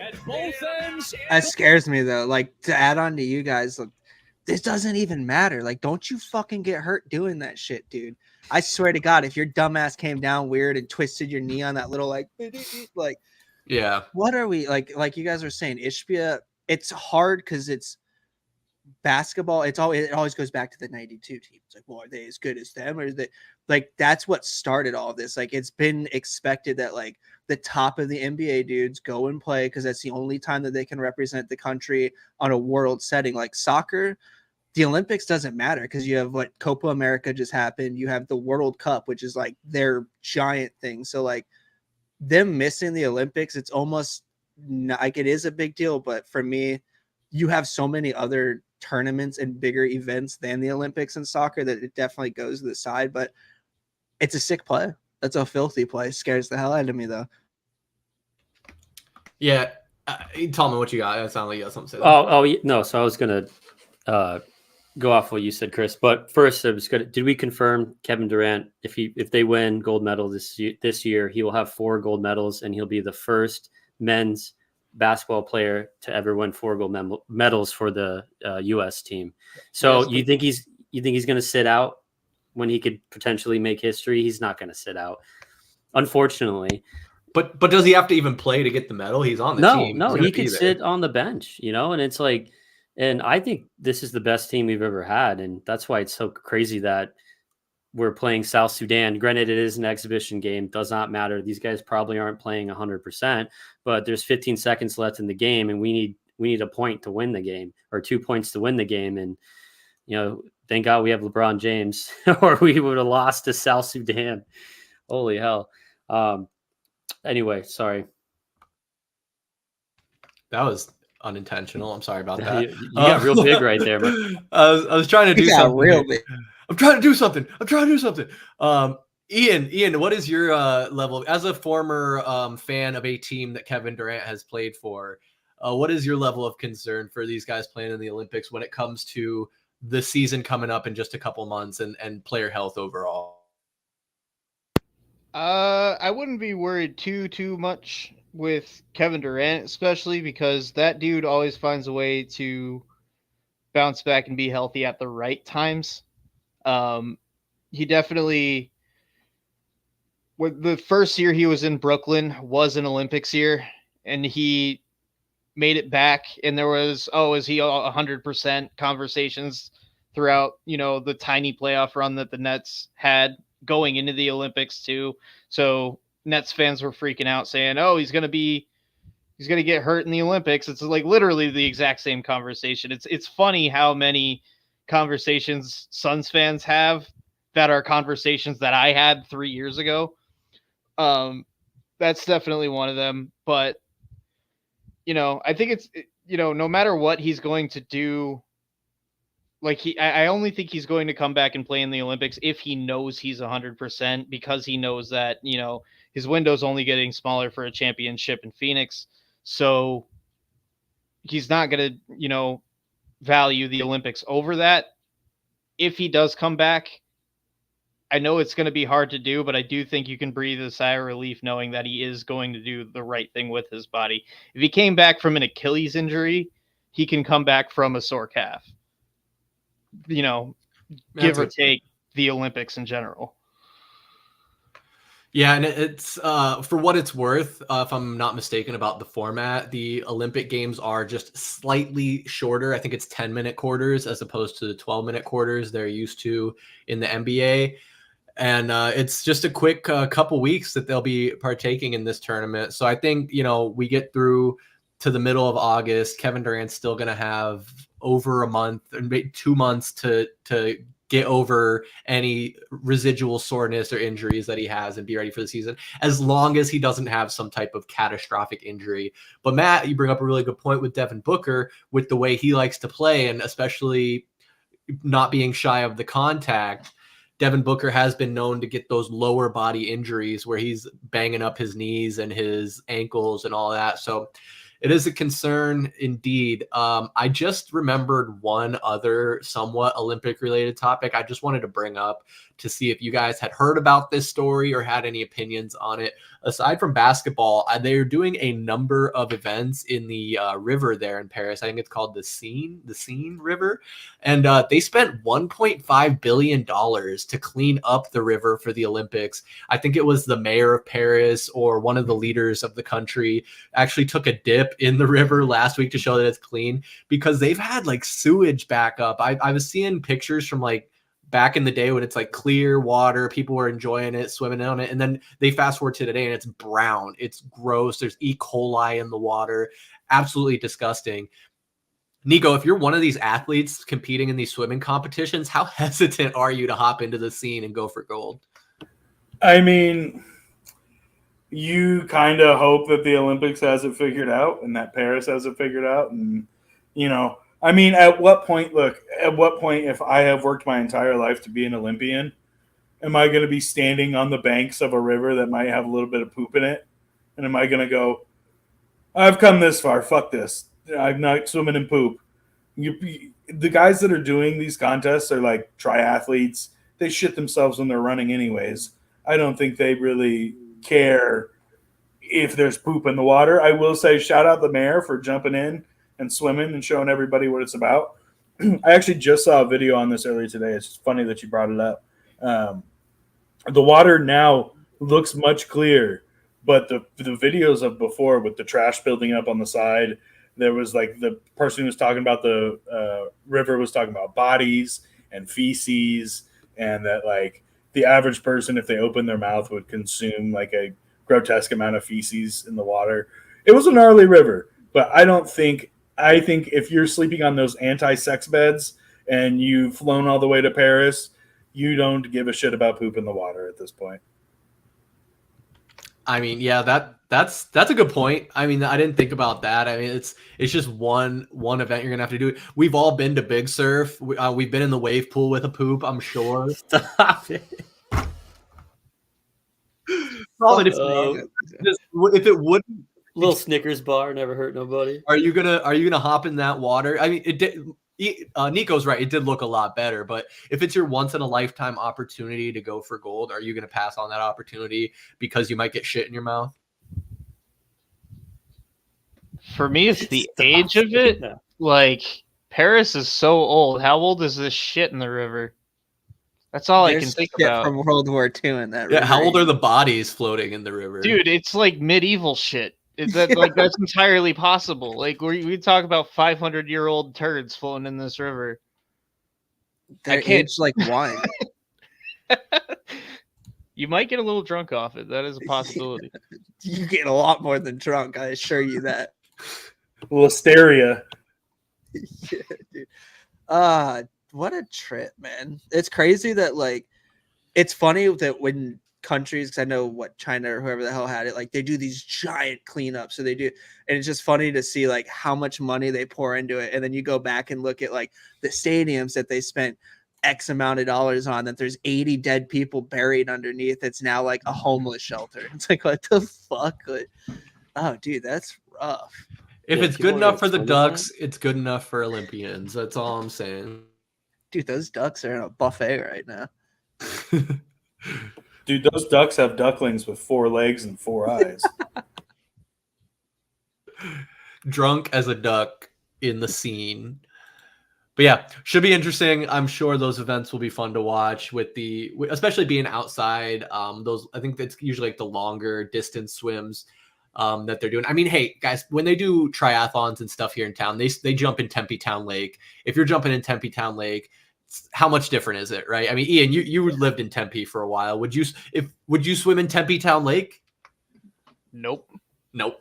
At both ends. That scares me though. Like, to add on to you guys, look, this doesn't even matter. Like, don't you fucking get hurt doing that shit, dude. I swear to God, if your dumbass came down weird and twisted your knee on that little yeah. What are we like you guys were saying, Ishbia, it's hard because it's basketball. It always goes back to the 92 team. It's like, well, are they as good as them? Or is they like, that's what started all of this. Like, it's been expected that like the top of the NBA dudes go and play because that's the only time that they can represent the country on a world setting. Like soccer, the Olympics doesn't matter because you have what Copa America just happened. You have the World Cup, which is like their giant thing. So like them missing the Olympics, it's almost like it is a big deal. But for me, you have so many other tournaments and bigger events than the Olympics in soccer that it definitely goes to the side. But it's a sick play. That's a filthy play. Scares the hell out of me though. Yeah. Tallman, what you got? It sounded like you got something to say. No. So I was going to go off what you said, Chris. But first, I was did we confirm Kevin Durant, if they win gold medal this year, he will have 4 gold medals and he'll be the first men's basketball player to ever win 4 gold medals for the U.S. team. So Yes, you think he's going to sit out when he could potentially make history? He's not going to sit out, unfortunately. But does he have to even play to get the medal? He's on the team. No, he could sit on the bench, and it's like, and I think this is the best team we've ever had, and that's why it's so crazy that we're playing South Sudan. Granted, it is an exhibition game. Does not matter. These guys probably aren't playing 100%, but there's 15 seconds left in the game, and we need a point to win the game, or 2 points to win the game. And, thank God we have LeBron James, or we would have lost to South Sudan. Holy hell. Anyway, sorry. That was unintentional. I'm sorry about that. You got real big right there, man. I was trying to do something. Real big. I'm trying to do something. Ian, what is your level as a former fan of a team that Kevin Durant has played for? What is your level of concern for these guys playing in the Olympics when it comes to the season coming up in just a couple months and player health overall? I wouldn't be worried too much with Kevin Durant, especially because that dude always finds a way to bounce back and be healthy at the right times. He definitely, the first year he was in Brooklyn was an Olympics year, and he made it back. And there was, is he 100% conversations throughout, the tiny playoff run that the Nets had going into the Olympics too. So Nets fans were freaking out saying, he's going to get hurt in the Olympics. It's like literally the exact same conversation. It's funny how many conversations Suns fans have that are conversations that I had 3 years ago. That's definitely one of them. But, I think it's, no matter what he's going to do, like I only think he's going to come back and play in the Olympics if he knows he's 100%, because he knows that, his window's only getting smaller for a championship in Phoenix. So he's not going to, value the Olympics over that. If he does come back, I know it's going to be hard to do, but I do think you can breathe a sigh of relief knowing that he is going to do the right thing with his body. If he came back from an Achilles injury, he can come back from a sore calf. Give or take the Olympics in general. Yeah, and it's for what it's worth, if I'm not mistaken about the format, the Olympic Games are just slightly shorter. I think it's 10-minute quarters as opposed to the 12-minute quarters they're used to in the NBA. And it's just a quick couple weeks that they'll be partaking in this tournament. So I think, we get through to the middle of August. Kevin Durant's still going to have over a month or maybe 2 months to get over any residual soreness or injuries that he has and be ready for the season, as long as he doesn't have some type of catastrophic injury. But Matt, you bring up a really good point with Devin Booker, with the way he likes to play, and especially not being shy of the contact. Devin Booker has been known to get those lower body injuries where he's banging up his knees and his ankles and all that. So it is a concern indeed. I just remembered one other somewhat Olympic-related topic I just wanted to bring up to see if you guys had heard about this story or had any opinions on it. Aside from basketball, they're doing a number of events in the river there in Paris. I think it's called the Seine River. And they spent $1.5 billion to clean up the river for the Olympics. I think it was the mayor of Paris or one of the leaders of the country actually took a dip in the river last week to show that it's clean, because they've had like sewage backup. I was seeing pictures from like back in the day when it's like clear water, people were enjoying it, swimming on it. And then they fast forward to today and it's brown. It's gross. There's E. coli in the water. Absolutely disgusting. Niko, if you're one of these athletes competing in these swimming competitions, how hesitant are you to hop into the scene and go for gold? I mean, you kind of hope that the Olympics has it figured out and that Paris has it figured out. And, I mean, at what point, if I have worked my entire life to be an Olympian, am I going to be standing on the banks of a river that might have a little bit of poop in it? And am I going to go, I've come this far, fuck this, I'm not swimming in poop? The guys that are doing these contests are like triathletes. They shit themselves when they're running anyways. I don't think they really care if there's poop in the water. I will say shout out the mayor for jumping in and swimming and showing everybody what it's about. I actually just saw a video on this earlier today. It's funny that you brought it up. The water now looks much clearer, but the videos of before with the trash building up on the side, there was like the person who was talking about the river was talking about bodies and feces, and that like the average person, if they opened their mouth, would consume like a grotesque amount of feces in the water. It was a gnarly river, but I think if you're sleeping on those anti-sex beds and you've flown all the way to Paris, you don't give a shit about poop in the water at this point. I mean, yeah, that's a good point. I mean, I didn't think about that. I mean, it's just one event you're gonna have to do. We've all been to Big Surf. We've been in the wave pool with a poop, I'm sure. Stop it. If it wouldn't, Little Snickers bar never hurt nobody. Are you gonna hop in that water? I mean, it did. Niko's right. It did look a lot better, but if it's your once in a lifetime opportunity to go for gold, are you gonna pass on that opportunity because you might get shit in your mouth? For me, it's the age of it. Like, Paris is so old. How old is this shit in the river? That's all I can think about. From World War II in that river. Yeah, how old are the bodies floating in the river? Dude, it's like medieval shit. That's entirely possible. Like we talk about 500-year-old turds floating in this river. They're aged like wine. You might get a little drunk off it. That is a possibility. You get a lot more than drunk, I assure you that. Listeria. Yeah, dude. What a trip, man. It's crazy that like it's funny that when countries, because I know what China or whoever the hell had it, like they do these giant cleanups. So they do, and it's just funny to see like how much money they pour into it. And then you go back and look at like the stadiums that they spent X amount of dollars on, that there's 80 dead people buried underneath. It's now like a homeless shelter. It's like, what the fuck? Like, oh, dude, that's rough. If it's good enough for the Ducks, it's good enough for Olympians. That's all I'm saying. Dude, those Ducks are in a buffet right now. Dude, those ducks have ducklings with 4 legs and 4 eyes. Drunk as a duck in the scene. But yeah, should be interesting. I'm sure those events will be fun to watch especially being outside. I think that's usually like the longer distance swims that they're doing. I mean, hey guys, when they do triathlons and stuff here in town, they jump in Tempe Town Lake. If you're jumping in Tempe Town Lake, how much different is it, right? I mean, Ian, you lived in Tempe for a while. Would you swim in Tempe Town Lake? Nope.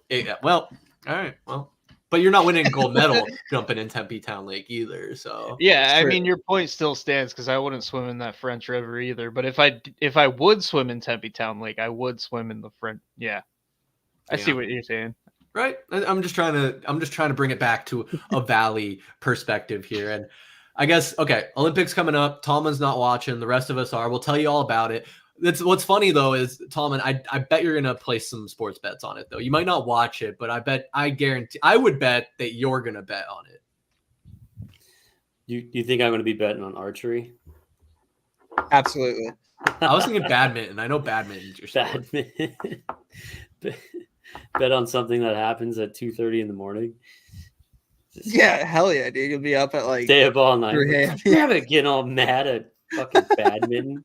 Yeah, well, all right. Well, but you're not winning a gold medal jumping in Tempe Town Lake either. So yeah, I mean, your point still stands because I wouldn't swim in that French River either. But if I would swim in Tempe Town Lake, I would swim in the French. Yeah, I see what you're saying. Right. I'm just trying to bring it back to a Valley perspective here. And I guess, okay, Olympics coming up. Tallman's not watching. The rest of us are. We'll tell you all about it. What's funny though is, Tallman, I bet you're gonna place some sports bets on it though. You might not watch it, but I would bet that you're gonna bet on it. You think I'm gonna be betting on archery? Absolutely. I was thinking badminton. I know badminton's your sport. Badminton. Bet on something that happens at 2:30 in the morning. Yeah, hell yeah, dude. You'll be up at like stay up all night. Damn it, getting all mad at fucking badminton.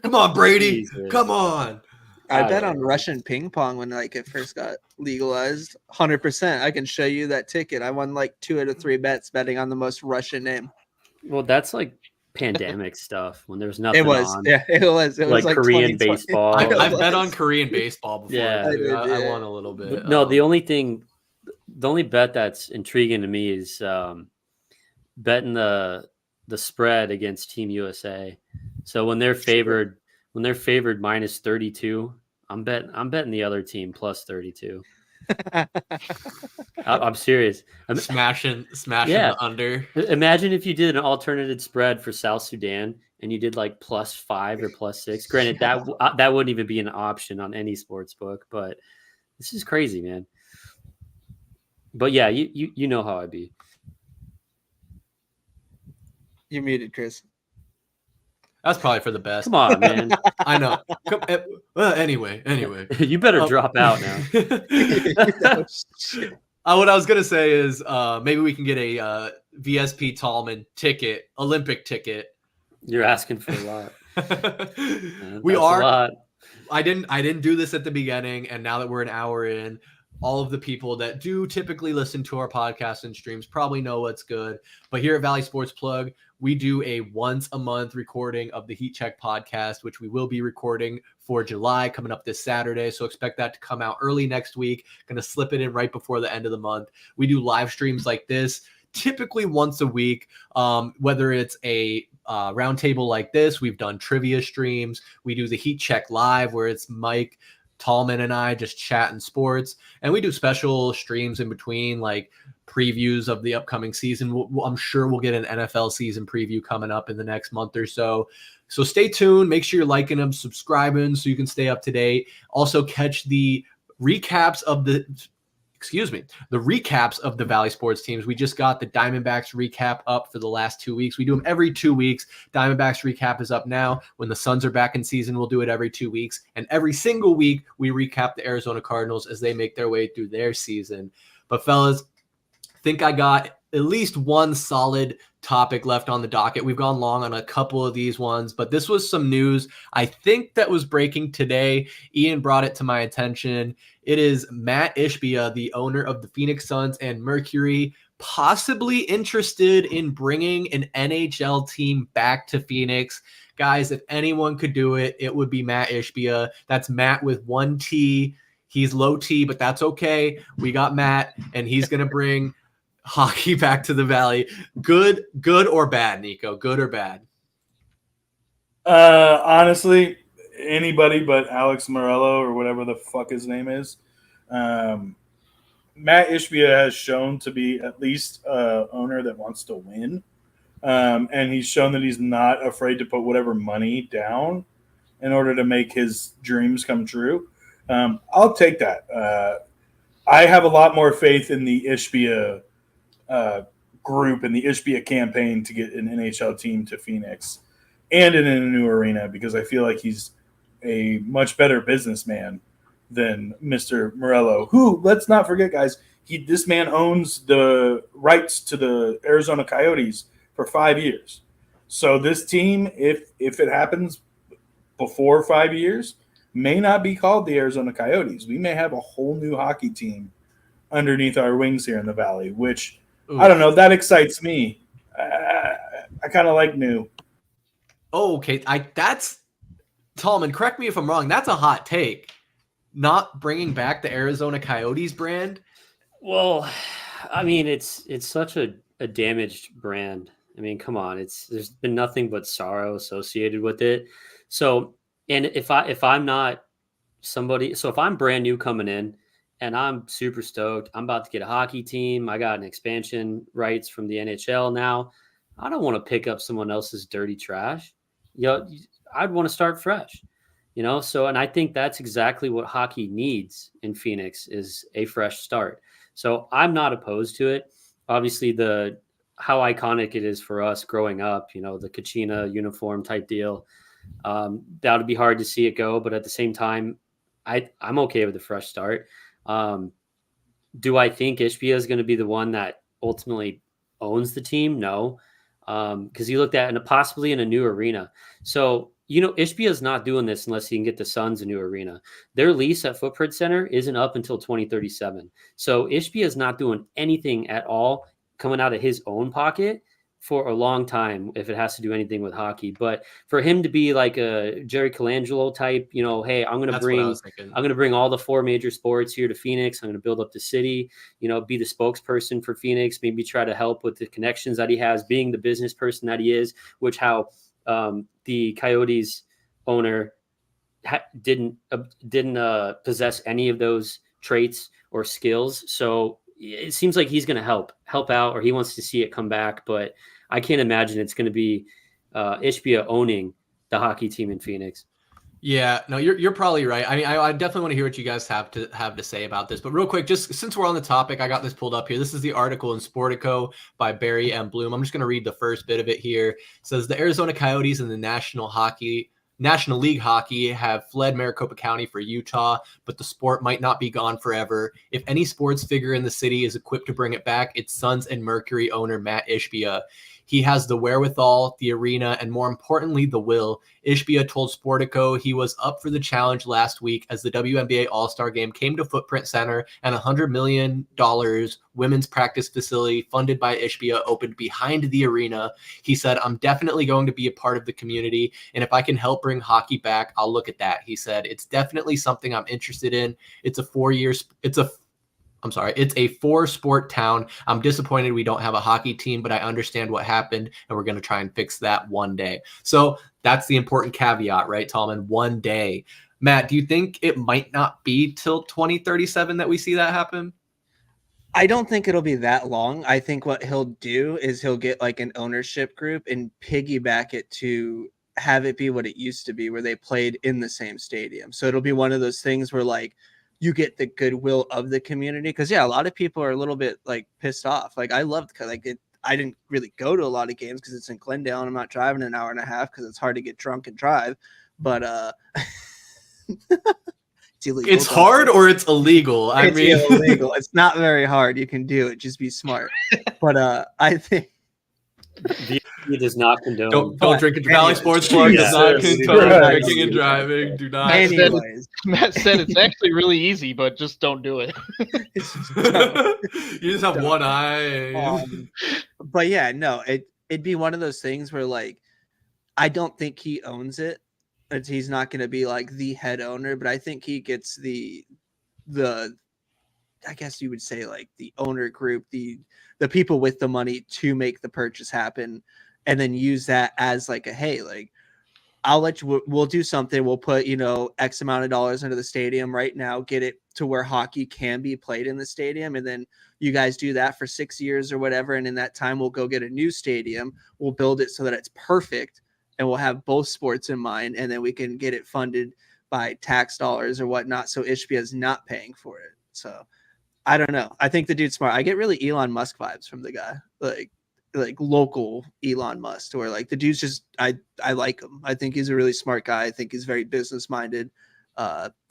Come on, Brady. Jesus. Come on. I bet on Russian ping pong when like it first got legalized. 100%. I can show you that ticket. I won like 2 out of 3 bets betting on the most Russian name. Well, that's like pandemic stuff when there's nothing. It was. On. Yeah, it was. It was like Korean baseball. I've bet on Korean baseball before. Yeah, I won a little bit. No, the only bet that's intriguing to me is betting the spread against Team USA. So when they're favored minus 32, I'm betting the other team plus 32. I'm serious. Smashing the under. Imagine if you did an alternative spread for South Sudan and you did like plus 5 or plus 6. Granted, that wouldn't even be an option on any sports book, but this is crazy, man. But yeah, you know how I be. You're muted, Chris. That's probably for the best. Come on, man. I know. Well, anyway. You better drop out now. What I was gonna say is maybe we can get a VSP Tallman ticket, Olympic ticket. You're asking for a lot. We That's are. A lot. I didn't do this at the beginning, and now that we're an hour in, all of the people that do typically listen to our podcast and streams probably know what's good. But here at Valley Sports Plug, we do a once a month recording of the Heat Check podcast, which we will be recording for July coming up this Saturday. So expect that to come out early next week. Going to slip it in right before the end of the month. We do live streams like this typically once a week, whether it's a roundtable like this. We've done trivia streams. We do the Heat Check live where it's Mike, Tallman, and I just chatting sports. And we do special streams in between, like previews of the upcoming season. I'm sure we'll get an NFL season preview coming up in the next month or so. So stay tuned. Make sure you're liking them, subscribing so you can stay up to date. Also catch the recaps of the Valley Sports teams. We just got the Diamondbacks recap up for the last 2 weeks. We do them every 2 weeks. Diamondbacks recap is up now. When the Suns are back in season, we'll do it every 2 weeks. And every single week, we recap the Arizona Cardinals as they make their way through their season. But fellas, I think I got at least one solid topic left on the docket. We've gone long on a couple of these ones, but this was some news I think that was breaking today. Ian brought it to my attention. It is Matt Ishbia, the owner of the Phoenix Suns and Mercury, possibly interested in bringing an NHL team back to Phoenix. Guys, if anyone could do it, it would be Matt Ishbia. That's Matt with one T. He's low T, but that's okay. We got Matt, and he's going to bring hockey back to the Valley. Good or bad, Niko? Good or bad? Honestly, anybody but Alex Morello or whatever the fuck his name is. Matt Ishbia has shown to be at least an owner that wants to win. And he's shown that he's not afraid to put whatever money down in order to make his dreams come true. I'll take that. I have a lot more faith in the Ishbia group and the Ishbia campaign to get an NHL team to Phoenix and in a new arena, because I feel like he's a much better businessman than Mr. Morello, who, let's not forget, guys, this man owns the rights to the Arizona Coyotes for 5 years. So this team, if it happens before 5 years, may not be called the Arizona Coyotes. We may have a whole new hockey team underneath our wings here in the Valley, which I don't know. That excites me. I kind of like new. Oh, okay. That's Tallman. Correct me if I'm wrong. That's a hot take. Not bringing back the Arizona Coyotes brand. Well, I mean, it's such a damaged brand. I mean, come on. There's been nothing but sorrow associated with it. So, and if I'm not somebody, so if I'm brand new coming in, and I'm super stoked, I'm about to get a hockey team. I got an expansion rights from the NHL now. I don't want to pick up someone else's dirty trash. I'd want to start fresh, So, and I think that's exactly what hockey needs in Phoenix is a fresh start. So I'm not opposed to it. Obviously, how iconic it is for us growing up, the Kachina uniform type deal. That would be hard to see it go, but at the same time, I'm okay with a fresh start. Do I think Ishbia is going to be the one that ultimately owns the team? No, because he looked at possibly in a new arena. So, Ishbia is not doing this unless he can get the Suns a new arena. Their lease at Footprint Center isn't up until 2037. So Ishbia is not doing anything at all coming out of his own pocket for a long time if it has to do anything with hockey. But for him to be like a Jerry Colangelo type, hey, I'm going to bring all the 4 major sports here to Phoenix. I'm going to build up the city, be the spokesperson for Phoenix, maybe try to help with the connections that he has, being the business person that he is, which how the Coyotes owner didn't possess any of those traits or skills. So it seems like he's going to help out, or he wants to see it come back. But I can't imagine it's going to be Ishbia owning the hockey team in Phoenix. Yeah, no, you're probably right. I mean, I definitely want to hear what you guys have to say about this. But real quick, just since we're on the topic, I got this pulled up here. This is the article in Sportico by Barry M. Bloom. I'm just going to read the first bit of it here. It says the Arizona Coyotes and the National League Hockey have fled Maricopa County for Utah, but the sport might not be gone forever. If any sports figure in the city is equipped to bring it back, it's Suns and Mercury owner Matt Ishbia. He has the wherewithal, the arena, and more importantly, the will. Ishbia told Sportico he was up for the challenge last week as the WNBA All-Star Game came to Footprint Center and $100 million women's practice facility funded by Ishbia opened behind the arena. He said, I'm definitely going to be a part of the community, and if I can help bring hockey back, I'll look at that. He said, it's definitely something I'm interested in. It's a 4-sport town. I'm disappointed we don't have a hockey team, but I understand what happened, and we're going to try and fix that one day. So that's the important caveat, right, Tallman? One day. Matt, do you think it might not be till 2037 that we see that happen? I don't think it'll be that long. I think what he'll do is he'll get like an ownership group and piggyback it to have it be what it used to be, where they played in the same stadium. So it'll be one of those things where like you get the goodwill of the community. Cause yeah, a lot of people are a little bit like pissed off. Like I loved I didn't really go to a lot of games because it's in Glendale and I'm not driving an hour and a half because it's hard to get drunk and drive. But it's illegal. It's hard or it's illegal. It's illegal. It's not very hard. You can do it. Just be smart. But I think He does not condone. Don't drink at Valley Sports Plug. Does not condone drinking and driving. Do not. Matt said it's actually really easy, but just don't do it. You just have one eye. But yeah, no, it'd be one of those things where like I don't think he owns it. He's not going to be like the head owner, but I think he gets the I guess you would say like the owner group, the people with the money to make the purchase happen, and then use that as like a, hey, like we'll do something. We'll put, X amount of dollars into the stadium right now, get it to where hockey can be played in the stadium. And then you guys do that for 6 years or whatever. And in that time, we'll go get a new stadium. We'll build it so that it's perfect. And we'll have both sports in mind. And then we can get it funded by tax dollars or whatnot. So Ishbia is not paying for it. So I don't know. I think the dude's smart. I get really Elon Musk vibes from the guy, like local Elon Musk, where like the dude's just, I like him. I think he's a really smart guy. I think he's very business minded.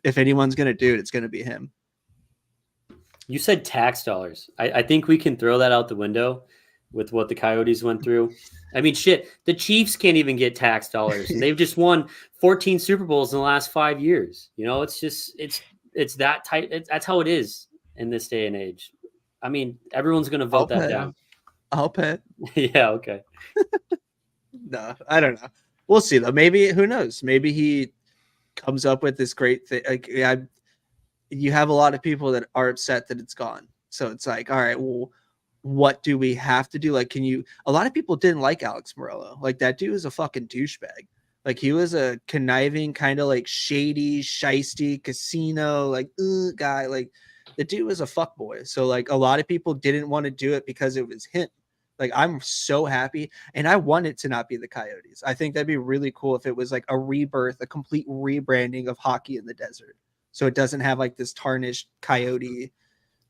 If anyone's going to do it, it's going to be him. You said tax dollars. I think we can throw that out the window with what the Coyotes went through. I mean, shit, the Chiefs can't even get tax dollars, and they've just won 14 Super Bowls in the last 5 years. It's just, it's that tight. That's how it is in this day and age. I mean, everyone's going to vote that down. I'll pay. Yeah, okay. No, I don't know. We'll see though. Maybe, who knows? Maybe he comes up with this great thing. Like, you have a lot of people that are upset that it's gone. So it's like, all right, well, what do we have to do? Like, a lot of people didn't like Alex Morello. Like, that dude was a fucking douchebag. Like, he was a conniving, kind of like shady, shisty casino, like, guy. Like, the dude was a fuckboy. So like a lot of people didn't want to do it because it was him. Like, I'm so happy, and I want it to not be the Coyotes. I think that'd be really cool if it was like a rebirth, a complete rebranding of hockey in the desert. So it doesn't have like this tarnished Coyote,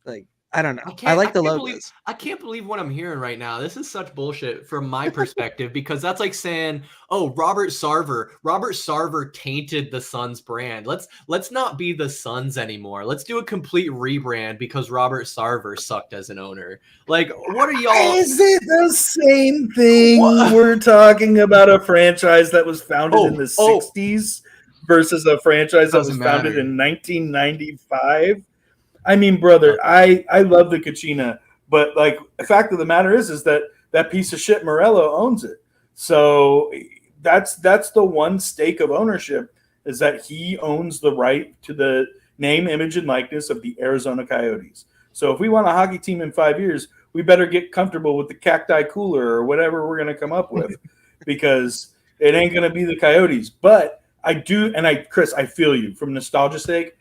like, I don't know. I like the logos. I can't believe what I'm hearing right now. This is such bullshit from my perspective, because that's like saying, oh, Robert Sarver tainted the Suns brand. Let's not be the Suns anymore. Let's do a complete rebrand because Robert Sarver sucked as an owner. Like, what are y'all? Is it the same thing? What? We're talking about a franchise that was founded in the 60s versus a franchise that was founded in 1995. I mean, brother, I love the Kachina, but like the fact of the matter is that piece of shit Morello owns it. So that's the one stake of ownership, is that he owns the right to the name, image, and likeness of the Arizona Coyotes. So if we want a hockey team in 5 years, we better get comfortable with the cacti cooler or whatever we're going to come up with, because it ain't going to be the Coyotes. But I do, and Chris, I feel you from nostalgia sake.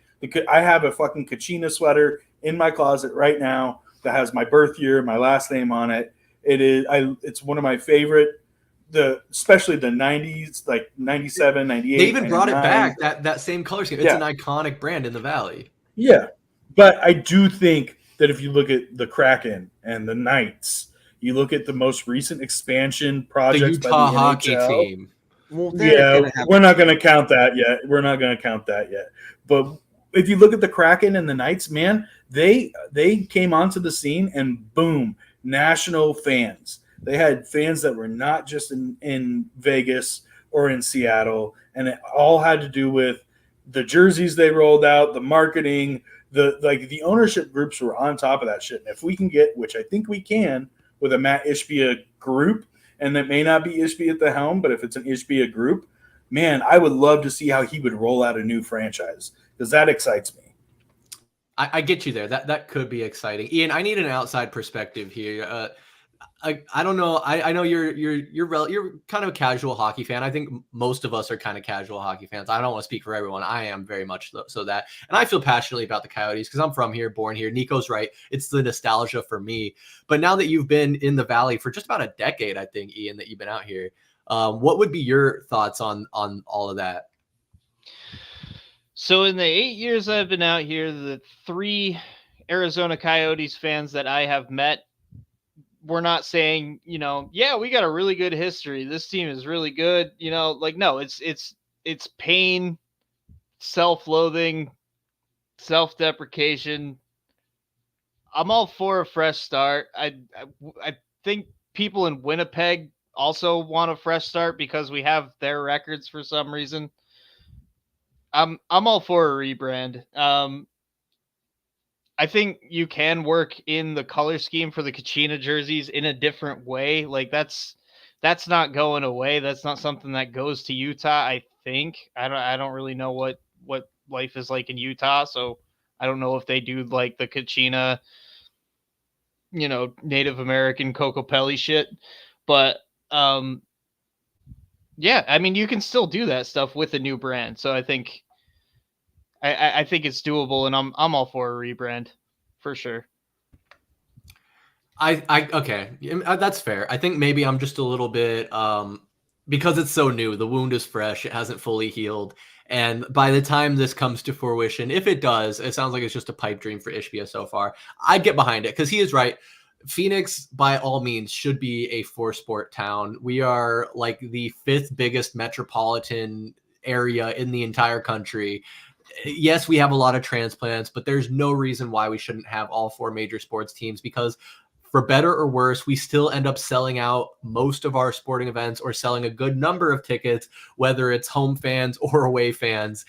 I have a fucking Kachina sweater in my closet right now that has my birth year, my last name on it. It's one of my favorite especially the 90s, like 97, 98. They even brought it 99. back, that same color scheme. It's an iconic brand in the Valley. Yeah. But I do think that if you look at the Kraken and the Knights, you look at the most recent expansion projects the Utah by the hockey NHL, team. Well, we're not going to count that yet. But if you look at the Kraken and the Knights, man, they came onto the scene and boom, national fans. They had fans that were not just in Vegas or in Seattle, and it all had to do with the jerseys they rolled out, the marketing, the ownership groups were on top of that shit. And if we can get, which I think we can, with a Matt Ishbia group, and it may not be Ishbia at the helm, but if it's an Ishbia group, man, I would love to see how he would roll out a new franchise, because that excites me. I get you there. That could be exciting. Ian, I need an outside perspective here. I don't know. I know you're kind of a casual hockey fan. I think most of us are kind of casual hockey fans. I don't want to speak for everyone. I am very much so that. And I feel passionately about the Coyotes because I'm from here, born here. Niko's right. It's the nostalgia for me. But now that you've been in the Valley for just about a decade, I think, Ian, that you've been out here, what would be your thoughts on all of that? So in the 8 years I've been out here, the 3 Arizona Coyotes fans that I have met, we're not saying, yeah, we got a really good history. This team is really good. No, it's pain, self-loathing, self-deprecation. I'm all for a fresh start. I think people in Winnipeg also want a fresh start because we have their records for some reason. I'm all for a rebrand. I think you can work in the color scheme for the Kachina jerseys in a different way. Like that's not going away. That's not something that goes to Utah. I think I don't really know what life is like in Utah, so I don't know if they do like the Kachina, Native American Kokopelli shit. But yeah, I mean you can still do that stuff with a new brand. So I think it's doable, and I'm all for a rebrand for sure. Okay, that's fair. I think maybe I'm just a little bit because it's so new. The wound is fresh; it hasn't fully healed, and by the time this comes to fruition, if it does, it sounds like it's just a pipe dream for Ishbia so far. I'd get behind it because he is right. Phoenix, by all means, should be a 4-sport town. We are like the 5th biggest metropolitan area in the entire country. Yes, we have a lot of transplants, but there's no reason why we shouldn't have all 4 major sports teams because for better or worse, we still end up selling out most of our sporting events or selling a good number of tickets, whether it's home fans or away fans.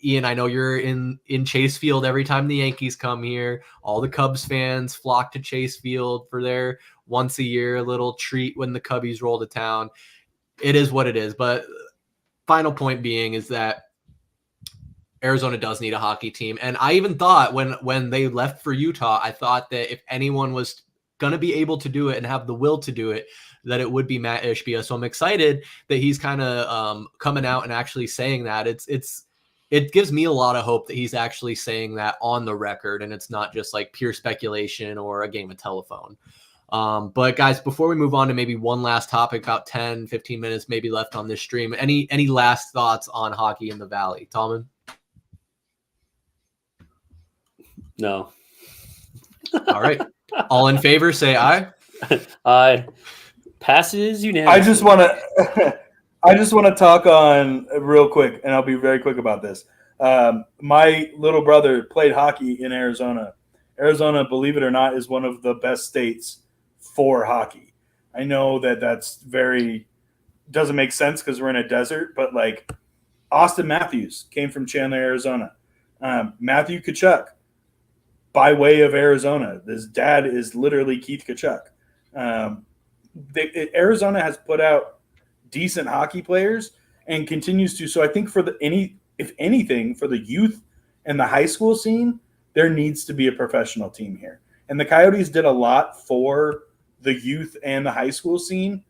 Ian, I know you're in Chase Field every time the Yankees come here. All the Cubs fans flock to Chase Field for their once a year little treat when the Cubbies roll to town. It is what it is. But final point being is that Arizona does need a hockey team. And I even thought when they left for Utah, I thought that if anyone was going to be able to do it and have the will to do it, that it would be Matt Ishbia. So I'm excited that he's kind of coming out and actually saying that. It gives me a lot of hope that he's actually saying that on the record and it's not just like pure speculation or a game of telephone. But guys, before we move on to maybe one last topic, about 10, 15 minutes maybe left on this stream, any last thoughts on hockey in the Valley? Tallman? No. All right. All in favor, say aye. Aye. Passes unanimously. I just want to talk on real quick, and I'll be very quick about this. My little brother played hockey in Arizona. Arizona, believe it or not, is one of the best states for hockey. I know that's doesn't make sense because we're in a desert, but like Austin Matthews came from Chandler, Arizona. Matthew Tkachuk, by way of Arizona. His dad is literally Keith Tkachuk. Arizona has put out decent hockey players and continues to. So I think if anything, for the youth and the high school scene, there needs to be a professional team here. And the Coyotes did a lot for the youth and the high school scene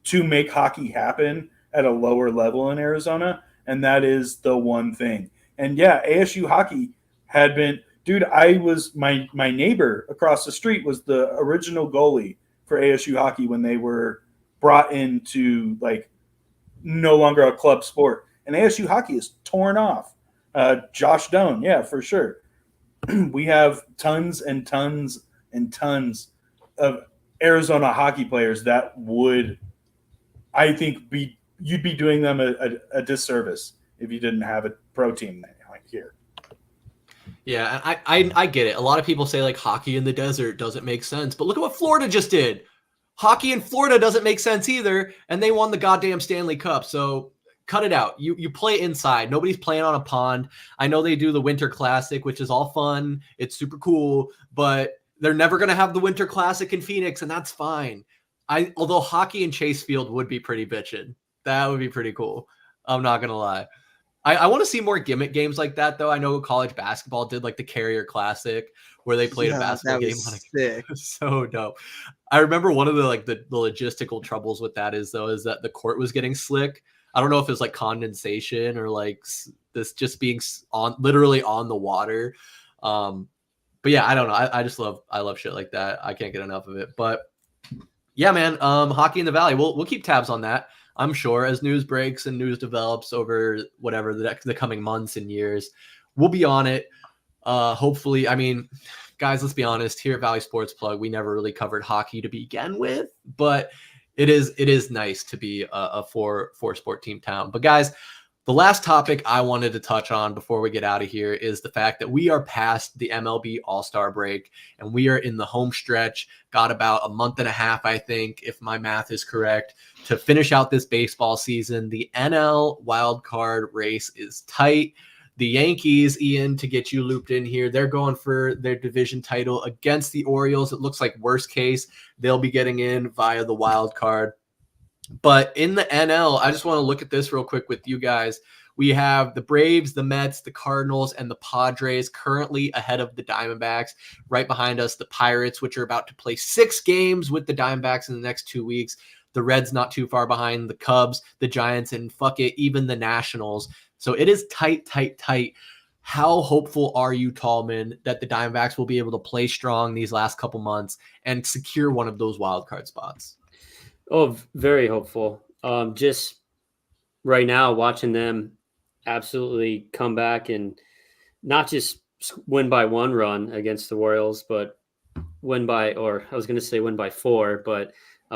to make hockey happen at a lower level in Arizona. And that is the one thing. And yeah, ASU hockey had been, dude, my neighbor across the street was the original goalie for ASU hockey when they were brought into like no longer a club sport. And ASU hockey is torn off. Josh Doan, yeah, for sure. We have tons and tons and tons of Arizona hockey players that would, I think, you'd be doing them a disservice if you didn't have a pro team like here. Yeah, I get it. A lot of people say like hockey in the desert doesn't make sense, but look at what Florida just did. Hockey in Florida doesn't make sense either, and they won the goddamn Stanley Cup. So cut it out. You play inside. Nobody's playing on a pond. I know they do the Winter Classic, which is all fun. It's super cool, but they're never going to have the Winter Classic in Phoenix, and that's fine. Although hockey in Chase Field would be pretty bitchin'. That would be pretty cool. I'm not going to lie. I want to see more gimmick games like that, though. I know college basketball did like the Carrier Classic where they played a basketball game on it. So dope. I remember one of the logistical troubles with that is that the court was getting slick. I don't know if it was like condensation or like this just being literally on the water. But yeah, I don't know. I love shit like that. I can't get enough of it. But yeah, man, hockey in the Valley. We'll keep tabs on that. I'm sure as news breaks and news develops over whatever the coming months and years, we'll be on it. Hopefully, I mean, guys, let's be honest. Here at Valley Sports Plug, we never really covered hockey to begin with, but it is nice to be a four sport team town. But guys, the last topic I wanted to touch on before we get out of here is the fact that we are past the MLB All-Star break and we are in the home stretch. Got about a month and a half, I think, if my math is correct, to finish out this baseball season. The NL wildcard race is tight. The Yankees, Ian, to get you looped in here, they're going for their division title against the Orioles. It looks like worst case, they'll be getting in via the wild card. But in the NL, I just want to look at this real quick with you guys. We have the Braves, the Mets, the Cardinals, and the Padres currently ahead of the Diamondbacks. Right behind us, the Pirates, which are about to play 6 games with the Diamondbacks in the next 2 weeks. The Reds not too far behind, the Cubs, the Giants, and fuck it, even the Nationals. So it is tight. How hopeful are you, Tallman, that the Diamondbacks will be able to play strong these last couple months and secure one of those wildcard spots? Oh, very hopeful. Just right now, watching them absolutely come back and not just win by 1 run against the Royals, but win by 4, but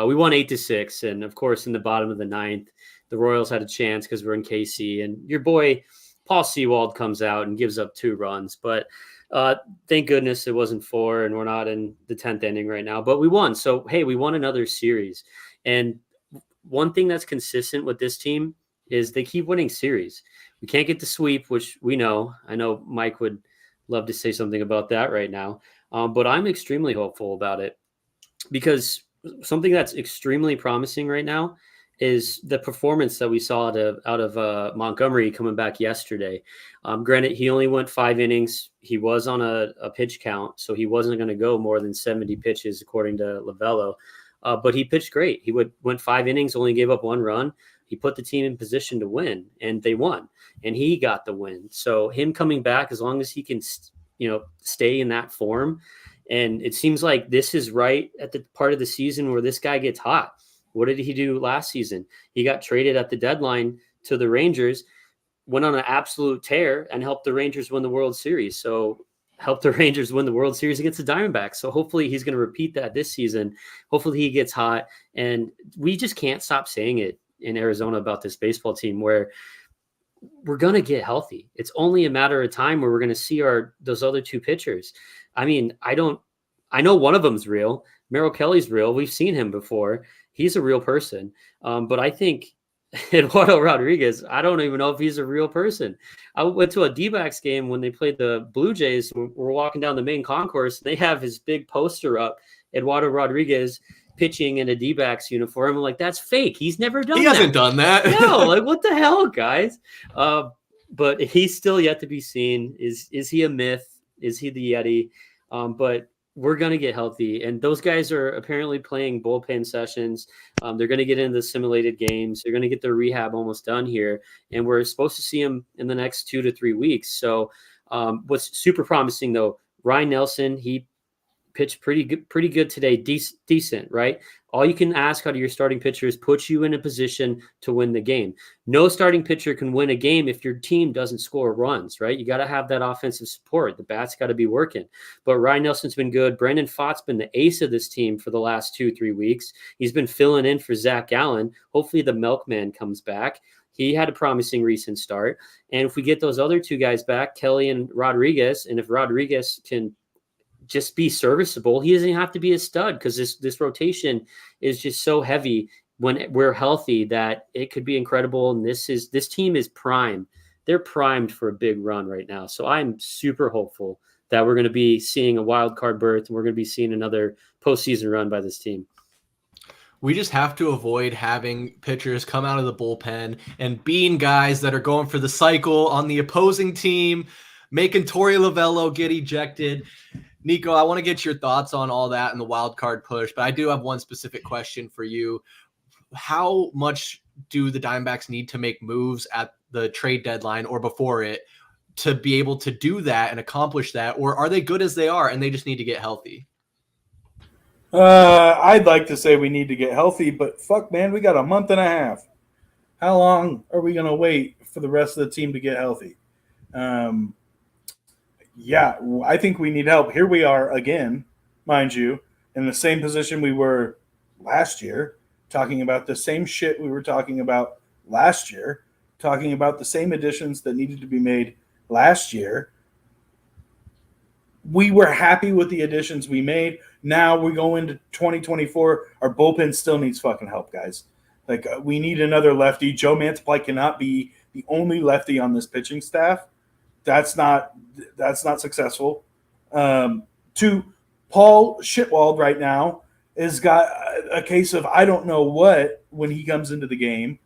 we won 8-6. And of course, in the bottom of the 9th, the Royals had a chance because we're in KC, and your boy Paul Sewald comes out and gives up 2 runs. But thank goodness it wasn't 4, and we're not in the 10th inning right now. But we won. So, hey, we won another series. And one thing that's consistent with this team is they keep winning series. We can't get the sweep, which we know. I know Mike would love to say something about that right now. But I'm extremely hopeful about it because something that's extremely promising right now is the performance that we saw out of Montgomery coming back yesterday. Granted, he only went 5 innings. He was on a pitch count, so he wasn't going to go more than 70 pitches, according to Lavello. But he pitched great. He went 5 innings, only gave up 1 run. He put the team in position to win, and they won. And he got the win. So him coming back, as long as he can, stay in that form, and it seems like this is right at the part of the season where this guy gets hot. What did he do last season? He got traded at the deadline to the Rangers, went on an absolute tear, and helped the Rangers win the World Series. So helped the Rangers win the World Series against the Diamondbacks. So hopefully he's going to repeat that this season. Hopefully he gets hot. And we just can't stop saying it in Arizona about this baseball team where we're going to get healthy. It's only a matter of time where we're going to see those other 2 pitchers. I mean, I know one of them's real. Merrill Kelly's real. We've seen him before. He's a real person. But I think Eduardo Rodriguez, I don't even know if he's a real person. I went to a D-backs game when they played the Blue Jays. We're walking down the main concourse. And they have his big poster up, Eduardo Rodriguez pitching in a D-backs uniform. I'm like, that's fake. He's never done that. He hasn't done that. No, like what the hell, guys? But he's still yet to be seen. Is he a myth? Is he the Yeti? But we're going to get healthy. And those guys are apparently playing bullpen sessions. They're going to get into simulated games. They're going to get their rehab almost done here. And we're supposed to see them in the next 2 to 3 weeks. So what's super promising, though, Ryan Nelson, he pitched pretty good today, decent, right? All you can ask out of your starting pitcher is put you in a position to win the game. No starting pitcher can win a game if your team doesn't score runs, right? You got to have that offensive support. The bat's got to be working. But Ryan Nelson's been good. Brandon Pfaadt's been the ace of this team for the last 2-3 weeks. He's been filling in for Zach Gallen. Hopefully the milkman comes back. He had a promising recent start. And if we get those other two guys back, Kelly and Rodriguez, and if Rodriguez can just be serviceable, he doesn't have to be a stud, because this rotation is just so heavy when we're healthy that it could be incredible. And this team is primed. They're primed for a big run right now. So I'm super hopeful that we're going to be seeing a wild card berth, and we're going to be seeing another postseason run by this team. We just have to avoid having pitchers come out of the bullpen and being guys that are going for the cycle on the opposing team, making Torey Lovello get ejected. Niko, I want to get your thoughts on all that and the wild card push, but I do have one specific question for you. How much do the Diamondbacks need to make moves at the trade deadline or before it to be able to do that and accomplish that? Or are they good as they are and they just need to get healthy? I'd like to say we need to get healthy, but fuck, man, we got a month and a half. How long are we going to wait for the rest of the team to get healthy? Yeah, I think we need help. Here we are again, mind you, in the same position we were last year, talking about the same shit we were talking about last year, talking about the same additions that needed to be made last year. We were happy with the additions we made. Now we go into 2024. Our bullpen still needs fucking help, guys. Like, we need another lefty. Joe Mantiply cannot be the only lefty on this pitching staff. That's not successful. Two, Paul Shitwald right now has got a case of I don't know what when he comes into the game,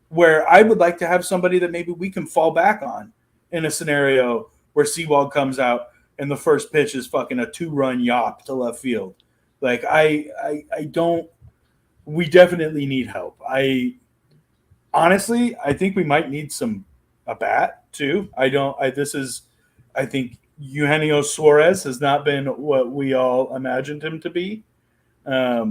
where I would like to have somebody that maybe we can fall back on in a scenario where Seawald comes out and the first pitch is fucking a 2-run yop to left field. Like, I don't – we definitely need help. Honestly, I think we might need a bat too. I think Eugenio Suarez has not been what we all imagined him to be. Yeah,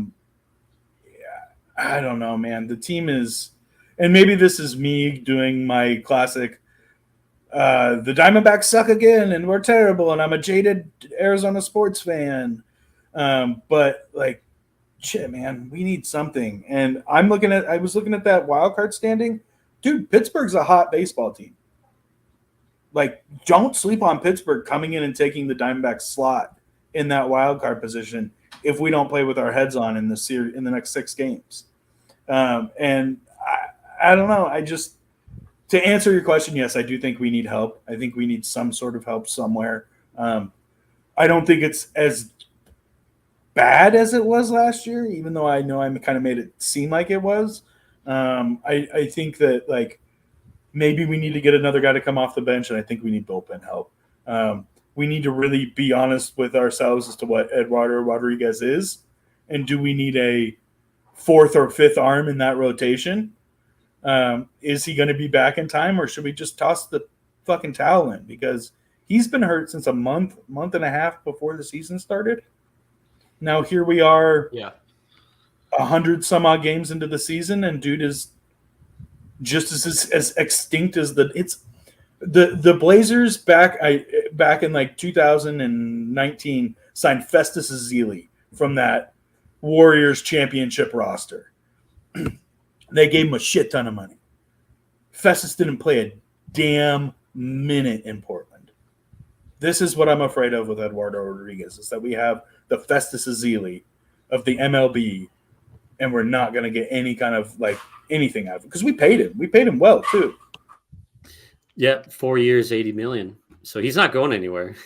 I don't know, man. The team is – and maybe this is me doing my classic the Diamondbacks suck again and we're terrible and I'm a jaded Arizona sports fan. But, like, shit, man, we need something. And I was looking at that wild card standing. Dude, Pittsburgh's a hot baseball team. Like, don't sleep on Pittsburgh coming in and taking the Diamondbacks slot in that wild card position if we don't play with our heads on in the next 6 games. And I don't know. To answer your question, yes, I do think we need help. I think we need some sort of help somewhere. I don't think it's as bad as it was last year, even though I know I kind of made it seem like it was. I think that, like, maybe we need to get another guy to come off the bench, and I think we need bullpen help. We need to really be honest with ourselves as to what Eduardo Rodriguez is, and do we need a 4th or 5th arm in that rotation? Is he going to be back in time, or should we just toss the fucking towel in? Because he's been hurt since a month and a half before the season started. Now here we are, 100 some odd games into the season, and dude is just as extinct as the Blazers back in like 2019 signed Festus Ezeli from that Warriors championship roster. They gave him a shit ton of money. Festus didn't play a damn minute in Portland. This is what I'm afraid of with Eduardo Rodriguez, is that we have the Festus Ezeli of the MLB, and we're not going to get any kind of, like, anything out of it. Because we paid him. We paid him well, too. Yeah, 4 years, $80 million. So he's not going anywhere.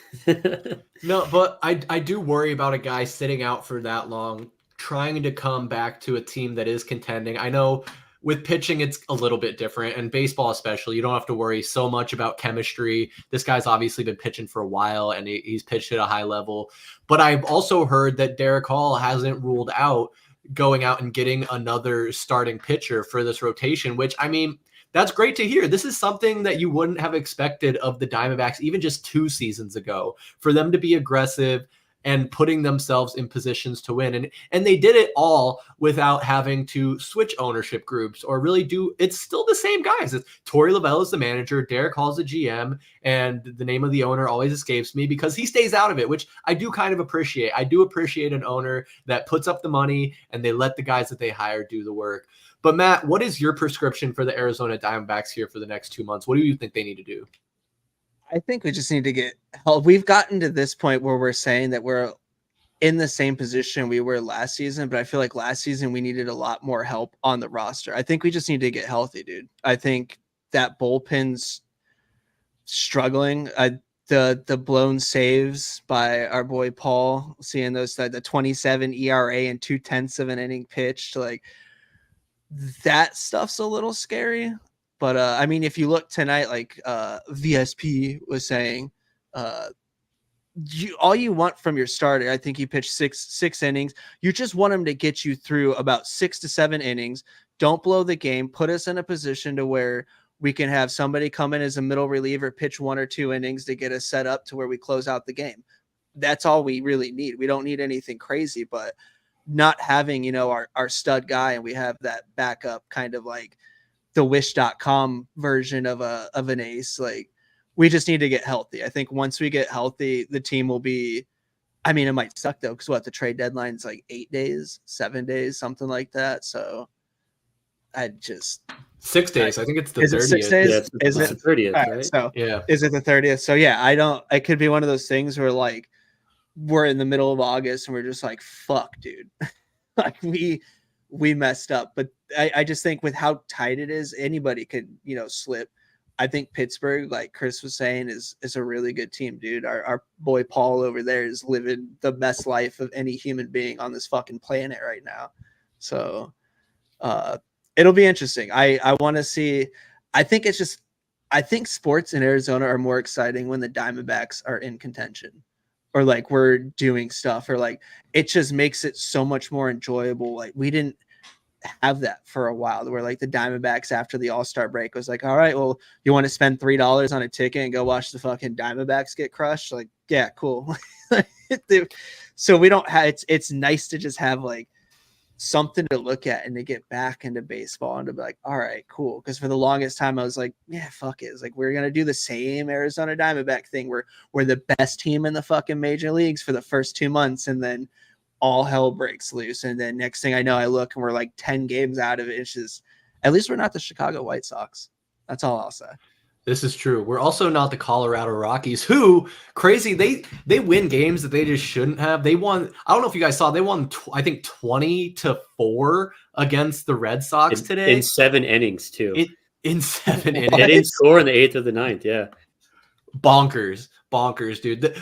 No, but I do worry about a guy sitting out for that long, trying to come back to a team that is contending. I know with pitching, it's a little bit different, and baseball especially, you don't have to worry so much about chemistry. This guy's obviously been pitching for a while, and he's pitched at a high level. But I've also heard that Derek Hall hasn't ruled out going out and getting another starting pitcher for this rotation, which, I mean, that's great to hear. This is something that you wouldn't have expected of the Diamondbacks even just 2 seasons ago, for them to be aggressive, and putting themselves in positions to win. And they did it all without having to switch ownership groups or really do. It's still the same guys. It's Torey Lovell is the manager, Derek Hall's the GM, and the name of the owner always escapes me because he stays out of it, which I do kind of appreciate. I do appreciate an owner that puts up the money and they let the guys that they hire do the work. But Matt, what is your prescription for the Arizona Diamondbacks here for the next 2 months? What do you think they need to do? I think we just need to get help. We've gotten to this point where we're saying that we're in the same position we were last season, but I feel like last season we needed a lot more help on the roster. I think we just need to get healthy, dude. I think that bullpen's struggling. The blown saves by our boy Paul, seeing those the 27 ERA and 0.2 of an inning pitched, like that stuff's a little scary. But I mean, if you look tonight, like VSP was saying, all you want from your starter, I think he pitched six innings. You just want him to get you through about 6 to 7 innings. Don't blow the game. Put us in a position to where we can have somebody come in as a middle reliever, pitch 1 or 2 innings to get us set up to where we close out the game. That's all we really need. We don't need anything crazy, but not having, our stud guy, and we have that backup kind of like the wish.com version of an ace. Like, we just need to get healthy. I think once we get healthy, the team will be, I mean, it might suck though, because the trade deadline's like 8 days, 7 days, something like that. So I just 6 days. I think it's the 30th. Is it 6 days? Yeah, it's the 30th, right? So yeah. Is it the 30th? So yeah, it could be one of those things where like we're in the middle of August and we're just like, fuck, dude. Like we messed up. But I just think with how tight it is, anybody could, slip. I think Pittsburgh, like Chris was saying, is a really good team, dude. Our boy Paul over there is living the best life of any human being on this fucking planet right now. So it'll be interesting. I want to see. I think sports in Arizona are more exciting when the Diamondbacks are in contention, or like we're doing stuff, or like it just makes it so much more enjoyable. Like we didn't have that for a while, where like the Diamondbacks after the All-Star break was like, all right, well, you want to spend $3 on a ticket and go watch the fucking Diamondbacks get crushed? Like, yeah, cool. So we don't have, it's nice to just have like something to look at and to get back into baseball and to be like, all right, cool. Because for the longest time I was like, yeah, fuck it. It's like, we're gonna do the same Arizona Diamondback thing where we're the best team in the fucking major leagues for the first 2 months, and then all hell breaks loose. And then next thing I know, I look and we're like 10 games out of it. It's just, at least we're not the Chicago White Sox. That's all I'll say. This is true. We're also not the Colorado Rockies, who crazy. They win games that they just shouldn't have. They won. I don't know if you guys saw, they won, I think 20-4 against the Red Sox today. In 7 innings too. In 7 innings. They didn't score in the 8th or the 9th. Yeah. Bonkers, dude.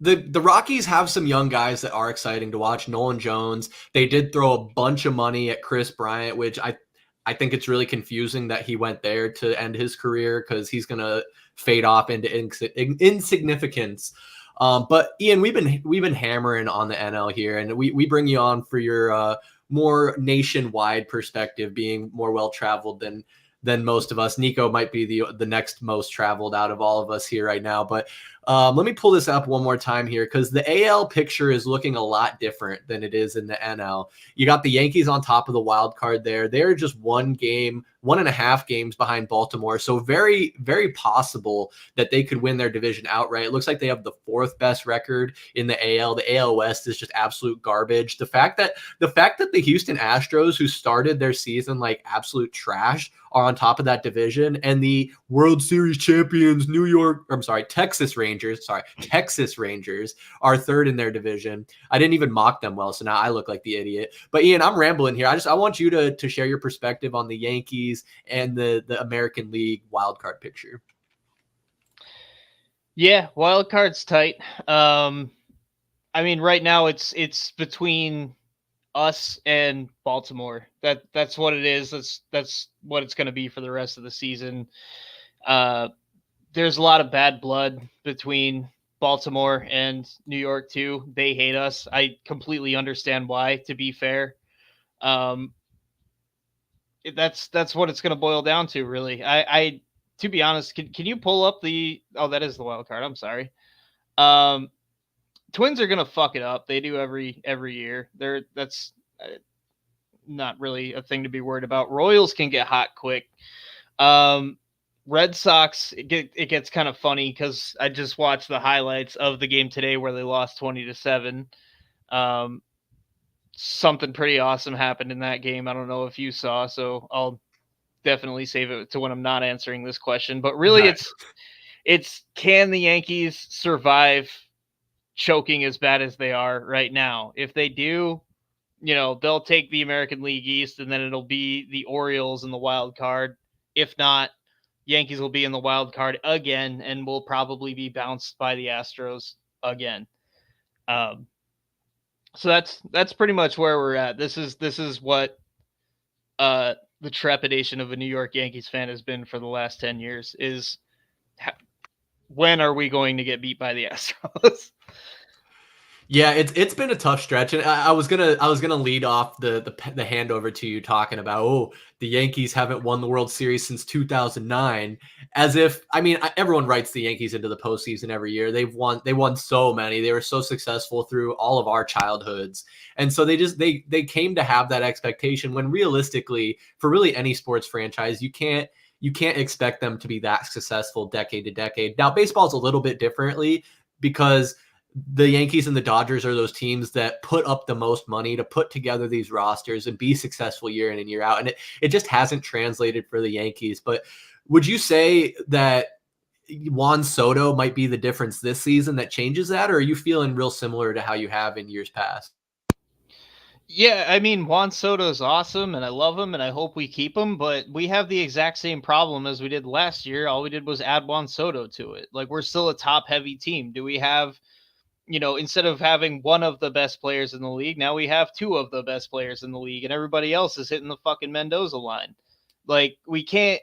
The Rockies have some young guys that are exciting to watch. Nolan Jones. They did throw a bunch of money at Chris Bryant, which I think it's really confusing that he went there to end his career, because he's going to fade off into insignificance. But Ian, we've been hammering on the NL here, and we bring you on for your more nationwide perspective, being more well-traveled than most of us. Niko might be the next most traveled out of all of us here right now. But let me pull this up one more time here, because the AL picture is looking a lot different than it is in the NL. You got the Yankees on top of the wild card there. They're just 1.5 games behind Baltimore. So very, very possible that they could win their division outright. It looks like they have the 4th best record in the AL. The AL West is just absolute garbage. The fact that the Houston Astros, who started their season like absolute trash, are on top of that division, and the World Series champions Texas Rangers are 3rd in their division. I didn't even mock them well, so now I look like the idiot. But Ian, I'm rambling here. I want you to share your perspective on the Yankees and the American League wildcard picture. Yeah, wild card's tight. I mean, right now it's between us and Baltimore. That's what it is. That's what it's going to be for the rest of the season. There's a lot of bad blood between Baltimore and New York too. They hate us. I completely understand why, to be fair. That's what it's going to boil down to, really. I to be honest, can you pull up that is the wild card. I'm sorry. Twins are gonna fuck it up. They do every year. That's not really a thing to be worried about. Royals can get hot quick. Red Sox, it gets kind of funny because I just watched the highlights of the game today where they lost 20-7. Something pretty awesome happened in that game. I don't know if you saw, so I'll definitely save it to when I'm not answering this question. But really, it's can the Yankees survive choking as bad as they are right now? If they do, they'll take the American League East, and then it'll be the Orioles in the wild card. If not, Yankees will be in the wild card again, and will probably be bounced by the Astros again. So that's pretty much where we're at. This is what the trepidation of a New York Yankees fan has been for the last 10 years is when are we going to get beat by the Astros? Yeah, it's been a tough stretch, and I was gonna lead off the handover to you talking about the Yankees haven't won the World Series since 2009, as if everyone writes the Yankees into the postseason every year. They won so many. They were so successful through all of our childhoods, and so they came to have that expectation when realistically for really any sports franchise you can't expect them to be that successful decade to decade. Now baseball's a little bit differently because the Yankees and the Dodgers are those teams that put up the most money to put together these rosters and be successful year in and year out. And it just hasn't translated for the Yankees. But would you say that Juan Soto might be the difference this season that changes that? Or are you feeling real similar to how you have in years past? Yeah, Juan Soto is awesome, and I love him, and I hope we keep him, but we have the exact same problem as we did last year. All we did was add Juan Soto to it. Like, we're still a top-heavy team. Do we have... instead of having one of the best players in the league, now we have two of the best players in the league, and everybody else is hitting the fucking Mendoza line. Like, we can't,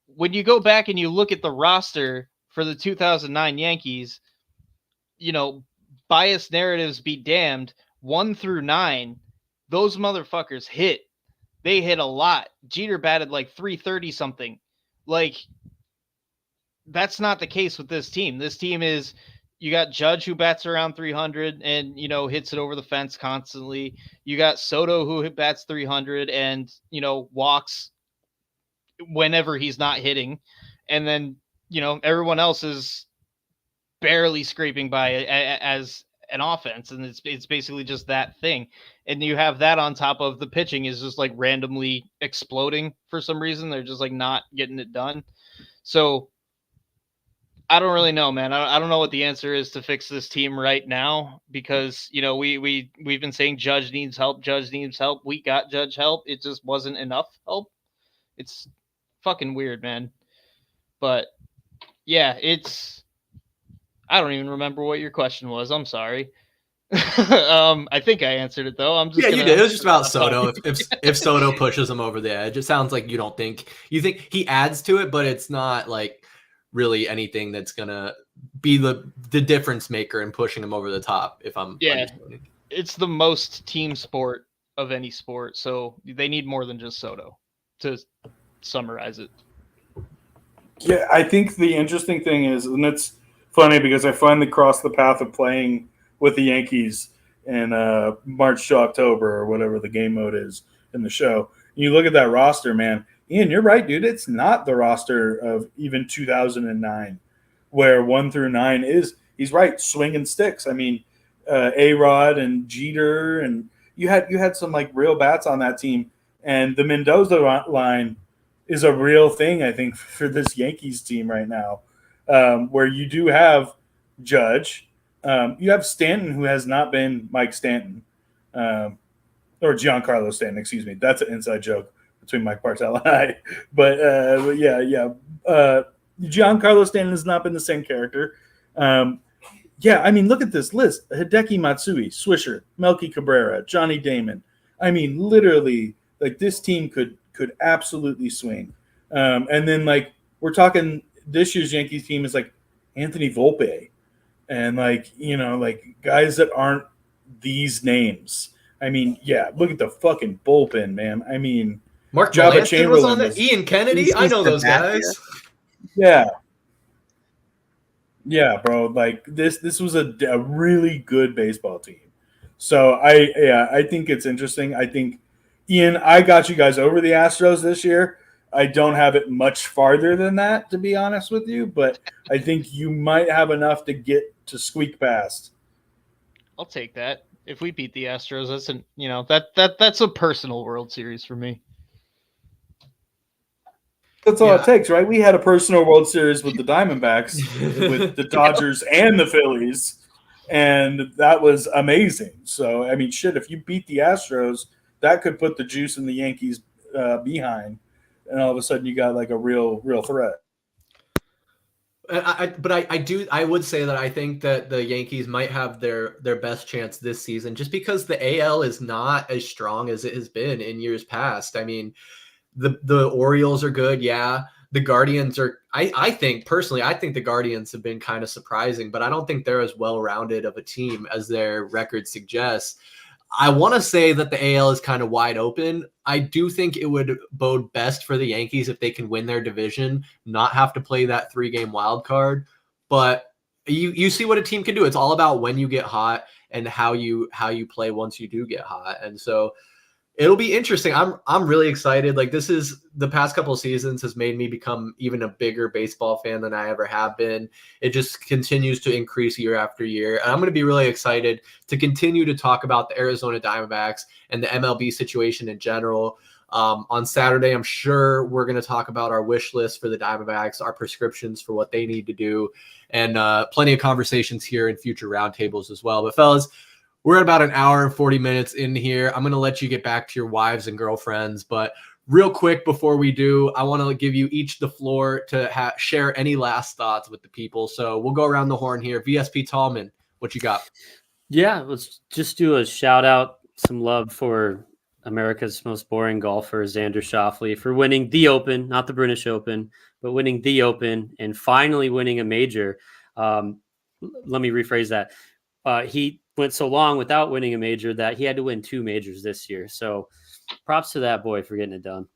when you go back and you look at the roster for the 2009 Yankees, biased narratives be damned, 1 through 9, those motherfuckers hit. They hit a lot. Jeter batted like 330 something. Like, that's not the case with this team. This team is, you got Judge who bats around 300 and, hits it over the fence constantly. You got Soto who bats 300 and, walks whenever he's not hitting. And then, everyone else is barely scraping by as an offense. And it's basically just that thing. And you have that on top of the pitching is just like randomly exploding for some reason. They're just like not getting it done. So I don't really know, man. I don't know what the answer is to fix this team right now because, we've been saying Judge needs help. We got Judge help. It just wasn't enough help. It's fucking weird, man. But yeah, I don't even remember what your question was. I'm sorry. I think I answered it though. You did. It was just about Soto. If Soto pushes him over the edge, it sounds like you think he adds to it, but it's not like really anything that's gonna be the difference maker in pushing him over the top. If I'm understanding. It's the most team sport of any sport, so they need more than just Soto to summarize it. Yeah, I think the interesting thing is, and it's funny because I finally crossed the path of playing with the Yankees in March to October or whatever the game mode is in the show. You look at that roster, man. Ian, you're right, dude. It's not the roster of even 2009 where 1 through 9 is. He's right, swinging sticks. A-Rod and Jeter, and you had some like real bats on that team. And the Mendoza line is a real thing, I think, for this Yankees team right now, where you do have Judge. You have Stanton, who has not been Mike Stanton, or Giancarlo Stanton, excuse me. That's an inside joke between Mike Bartell and I. But Giancarlo Stanton has not been the same character. Look at this list. Hideki Matsui, Swisher, Melky Cabrera, Johnny Damon. Literally, like, this team could absolutely swing. And then, like, we're talking this year's Yankees team is, like, Anthony Volpe. And, guys that aren't these names. Look at the fucking bullpen, man. Mark Jabba was on there. Ian Kennedy. I know those guys. Yeah. Yeah, bro. Like this was a really good baseball team. So I think it's interesting. I think Ian, I got you guys over the Astros this year. I don't have it much farther than that, to be honest with you, but I think you might have enough to get to squeak past. I'll take that. If we beat the Astros, that's a personal World Series for me. That's all it takes, right? We had a personal World Series with the Diamondbacks, with the Dodgers and the Phillies, and that was amazing. So, I mean, shit, if you beat the Astros, that could put the juice in the Yankees behind, and all of a sudden you got like a real threat. I would say that I think that the Yankees might have their best chance this season, just because the AL is not as strong as it has been in years past. I mean, the Orioles are good. Yeah. The Guardians are, I think personally, I think the Guardians have been kind of surprising, but I don't think they're as well-rounded of a team as their record suggests. I want to say that the AL is kind of wide open. I do think it would bode best for the Yankees if they can win their division, not have to play that 3-game wild card. But you see what a team can do. It's all about when you get hot and how you play once you do get hot. And so it'll be interesting. I'm really excited. Like, this is the past couple of seasons has made me become even a bigger baseball fan than I ever have been. It just continues to increase year after year. And I'm going to be really excited to continue to talk about the Arizona Diamondbacks and the MLB situation in general. On Saturday, I'm sure we're going to talk about our wish list for the Diamondbacks, our prescriptions for what they need to do, and plenty of conversations here in future roundtables as well. But fellas, we're at about an hour and 40 minutes in here. I'm going to let you get back to your wives and girlfriends. But real quick before we do, I want to give you each the floor to share any last thoughts with the people. So we'll go around the horn here. VSP Tallman, what you got? Yeah, let's just do a shout out, some love for America's most boring golfer, Xander Schauffele, for winning the Open, not the British Open, but winning the Open and finally winning a major. Let me rephrase that. He went so long without winning a major that he had to win 2 majors this year. So props to that boy for getting it done.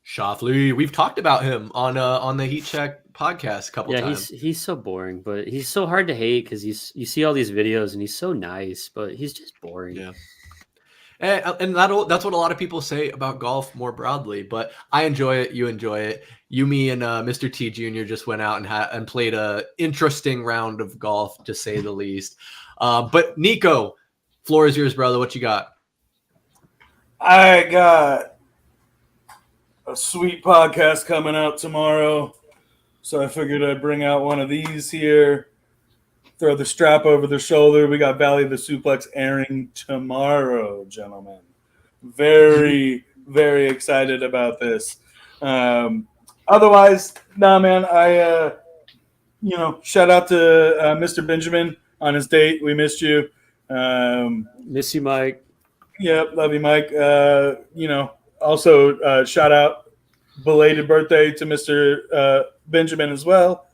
Schauffele, we've talked about him on the Heat Check podcast a couple times. He's so boring, but he's so hard to hate because you see all these videos and he's so nice, but he's just boring. Yeah. And that's what a lot of people say about golf more broadly, but I enjoy it. You enjoy it. You, me, and Mr. T Jr. just went out and played a interesting round of golf, to say the least. But Niko, floor is yours, brother. What you got? I got a sweet podcast coming out tomorrow, so I figured I'd bring out one of these here. Throw the strap over the shoulder. We got Valley of the Suplex airing tomorrow, gentlemen. Very, very excited about this. Otherwise, nah, man. I, shout out to Mr. Benjamin on his date. We missed you. Miss you, Mike. Yep, love you, Mike. Also shout out belated birthday to Mr. Benjamin as well.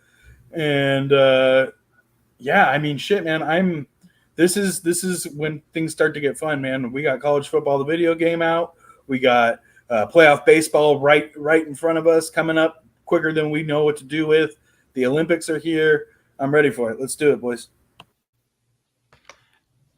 And yeah, I mean, shit, man. This is when things start to get fun, man. We got college football, the video game out. We got playoff baseball right in front of us, coming up quicker than we know what to do with. The Olympics are here. I'm ready for it. Let's do it, boys.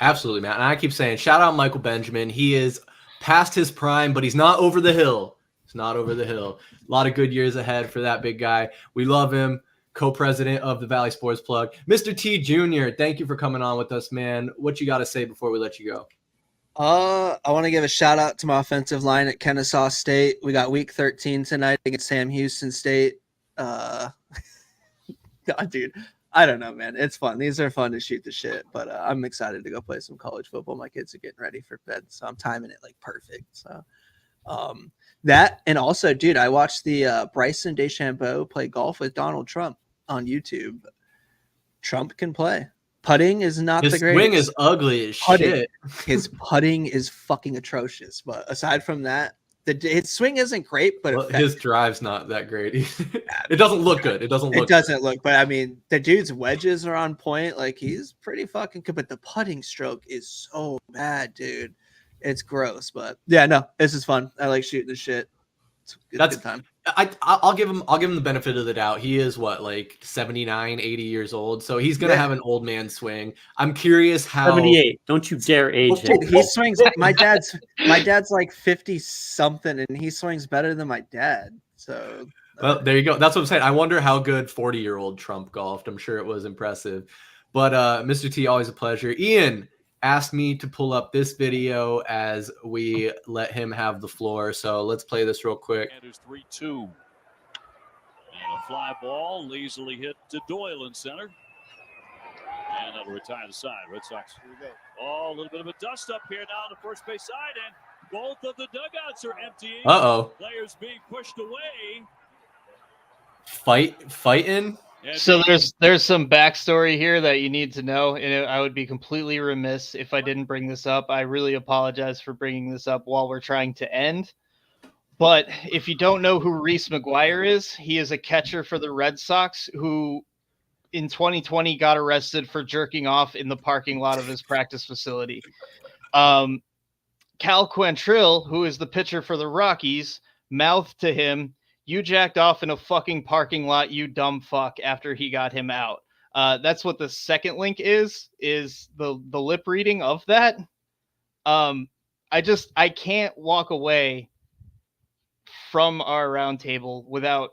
Absolutely, man. And I keep saying, shout out Michael Benjamin. He is past his prime, but he's not over the hill. He's not over the hill. A lot of good years ahead for that big guy. We love him. Co-president of the Valley Sports Plug. Mr. T Jr., thank you for coming on with us, man. What you got to say before we let you go? I want to give a shout out to my offensive line at Kennesaw State. We got week 13 tonight against Sam Houston State. God, dude, I don't know, man. It's fun. These are fun to shoot the shit, but I'm excited to go play some college football. My kids are getting ready for bed, so I'm timing it like perfect. So that, and also, dude, I watched the Bryson DeChambeau play golf with Donald Trump on YouTube. Trump can play. Putting is not the greatest. His swing is ugly as shit. His putting is fucking atrocious. But aside from that, his swing isn't great. But his drive's not that great. It doesn't look good. It doesn't look. But I mean, the dude's wedges are on point. Like, he's pretty fucking good. But the putting stroke is so bad, dude. It's gross. But yeah, no, this is fun. I like shooting the shit. It's a good time. I'll give him the benefit of the doubt. He is what, like 79, 80 years old, so he's gonna have an old man swing. I'm curious how 78. Don't you dare age him. Dude, he swings. My dad's like 50 something, and he swings better than my dad. So well, there you go. That's what I'm saying. I wonder how good 40-year-old Trump golfed. I'm sure it was impressive. But Mr. T, always a pleasure. Ian asked me to pull up this video as we let him have the floor. So let's play this real quick. And it's 3-2. And a fly ball lazily hit to Doyle in center. And that'll retire the side. Red Sox. Here we go. Oh, a little bit of a dust up here now on the first base side. And both of the dugouts are emptying. Uh-oh. Players being pushed away. Fighting. So there's some backstory here that you need to know, and I would be completely remiss if I didn't bring this up. I really apologize for bringing this up while we're trying to end. But if you don't know who Reese McGuire is, he is a catcher for the Red Sox who in 2020 got arrested for jerking off in the parking lot of his practice facility. Cal Quantrill, who is the pitcher for the Rockies, mouthed to him, "You jacked off in a fucking parking lot, you dumb fuck," after he got him out. That's what the second link is the lip reading of that. I can't walk away from our roundtable without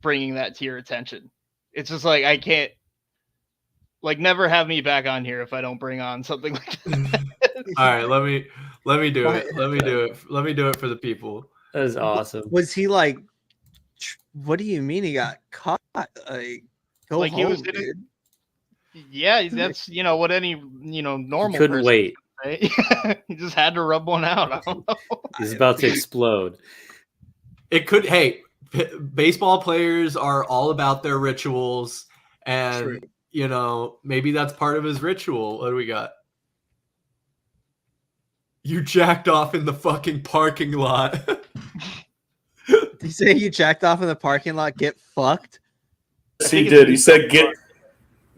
bringing that to your attention. It's just like, I can't, like, never have me back on here if I don't bring on something like that. All right, let me do it. Let me do it for the people. That is awesome. Was he like, what do you mean he got caught? Like, go Like, home, he was dude. Yeah, that's what any normal He couldn't person wait. would say. He just had to rub one out. I don't know. He's about to explode. It could. Hey, baseball players are all about their rituals, and maybe that's part of his ritual. What do we got? You jacked off in the fucking parking lot. Did he say you jacked off in the parking lot? Get fucked. Yes, he did. He said get.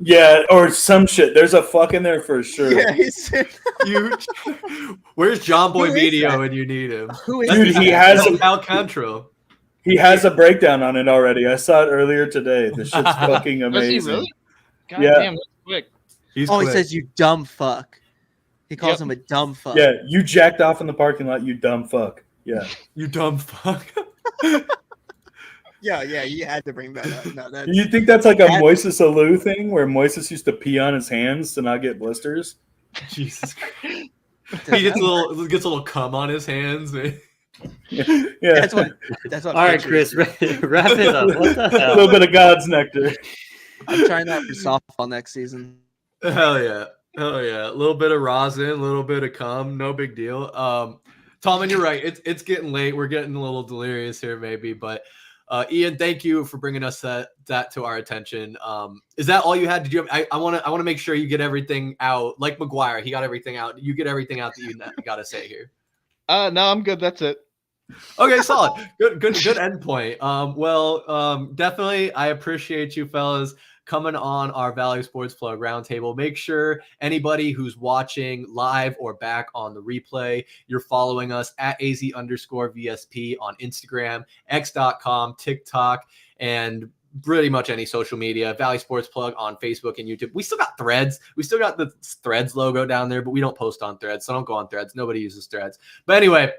Yeah, or some shit. There's a fuck in there for sure. Yeah, he said. Where's John Boy Who is Medio that? when you need him? Who is Dude, that? he has Al Cantrell. He has a breakdown on it already. I saw it earlier today. The shit's fucking amazing. Was he really? God Yeah. damn, that's quick. He's He quick. says you dumb fuck. He calls Yep. him a dumb fuck. Yeah, you jacked off in the parking lot, you dumb fuck. Yeah. You dumb fuck. yeah. You had to bring that up. No, that's, You think that's like a Moises Alou thing where Moises used to pee on his hands to not get blisters? Jesus Christ. He gets a little cum on his hands. Yeah. that's what. All right, pitchers Chris, do. wrap it up. What the A hell? little bit of God's nectar. I'm trying that for softball next season. Hell yeah. A little bit of rosin, a little bit of cum, no big deal. Tallman, you're right. It's getting late. We're getting a little delirious here, maybe. But Ian, thank you for bringing us that to our attention. Is that all you had? Did you? I want to make sure you get everything out. Like McGuire, he got everything out. You get everything out that you got to say here. No, I'm good. That's it. Okay, solid. Good end point. Definitely, I appreciate you fellas coming on our Valley Sports Plug Roundtable. Make sure anybody who's watching live or back on the replay, you're following us at AZ_VSP on Instagram, X.com, TikTok, and pretty much any social media. Valley Sports Plug on Facebook and YouTube. We still got Threads. We still got the Threads logo down there, but we don't post on Threads, so don't go on Threads. Nobody uses Threads. But anyway,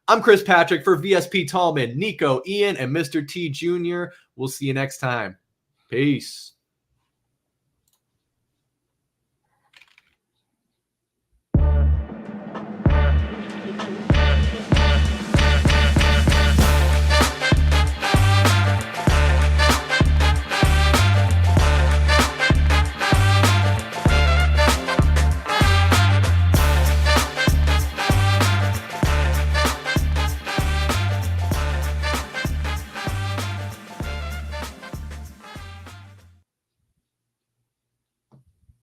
I'm Chris Patrick for VSP Tallman, Niko, Ian, and Mr. T Jr. We'll see you next time. Peace.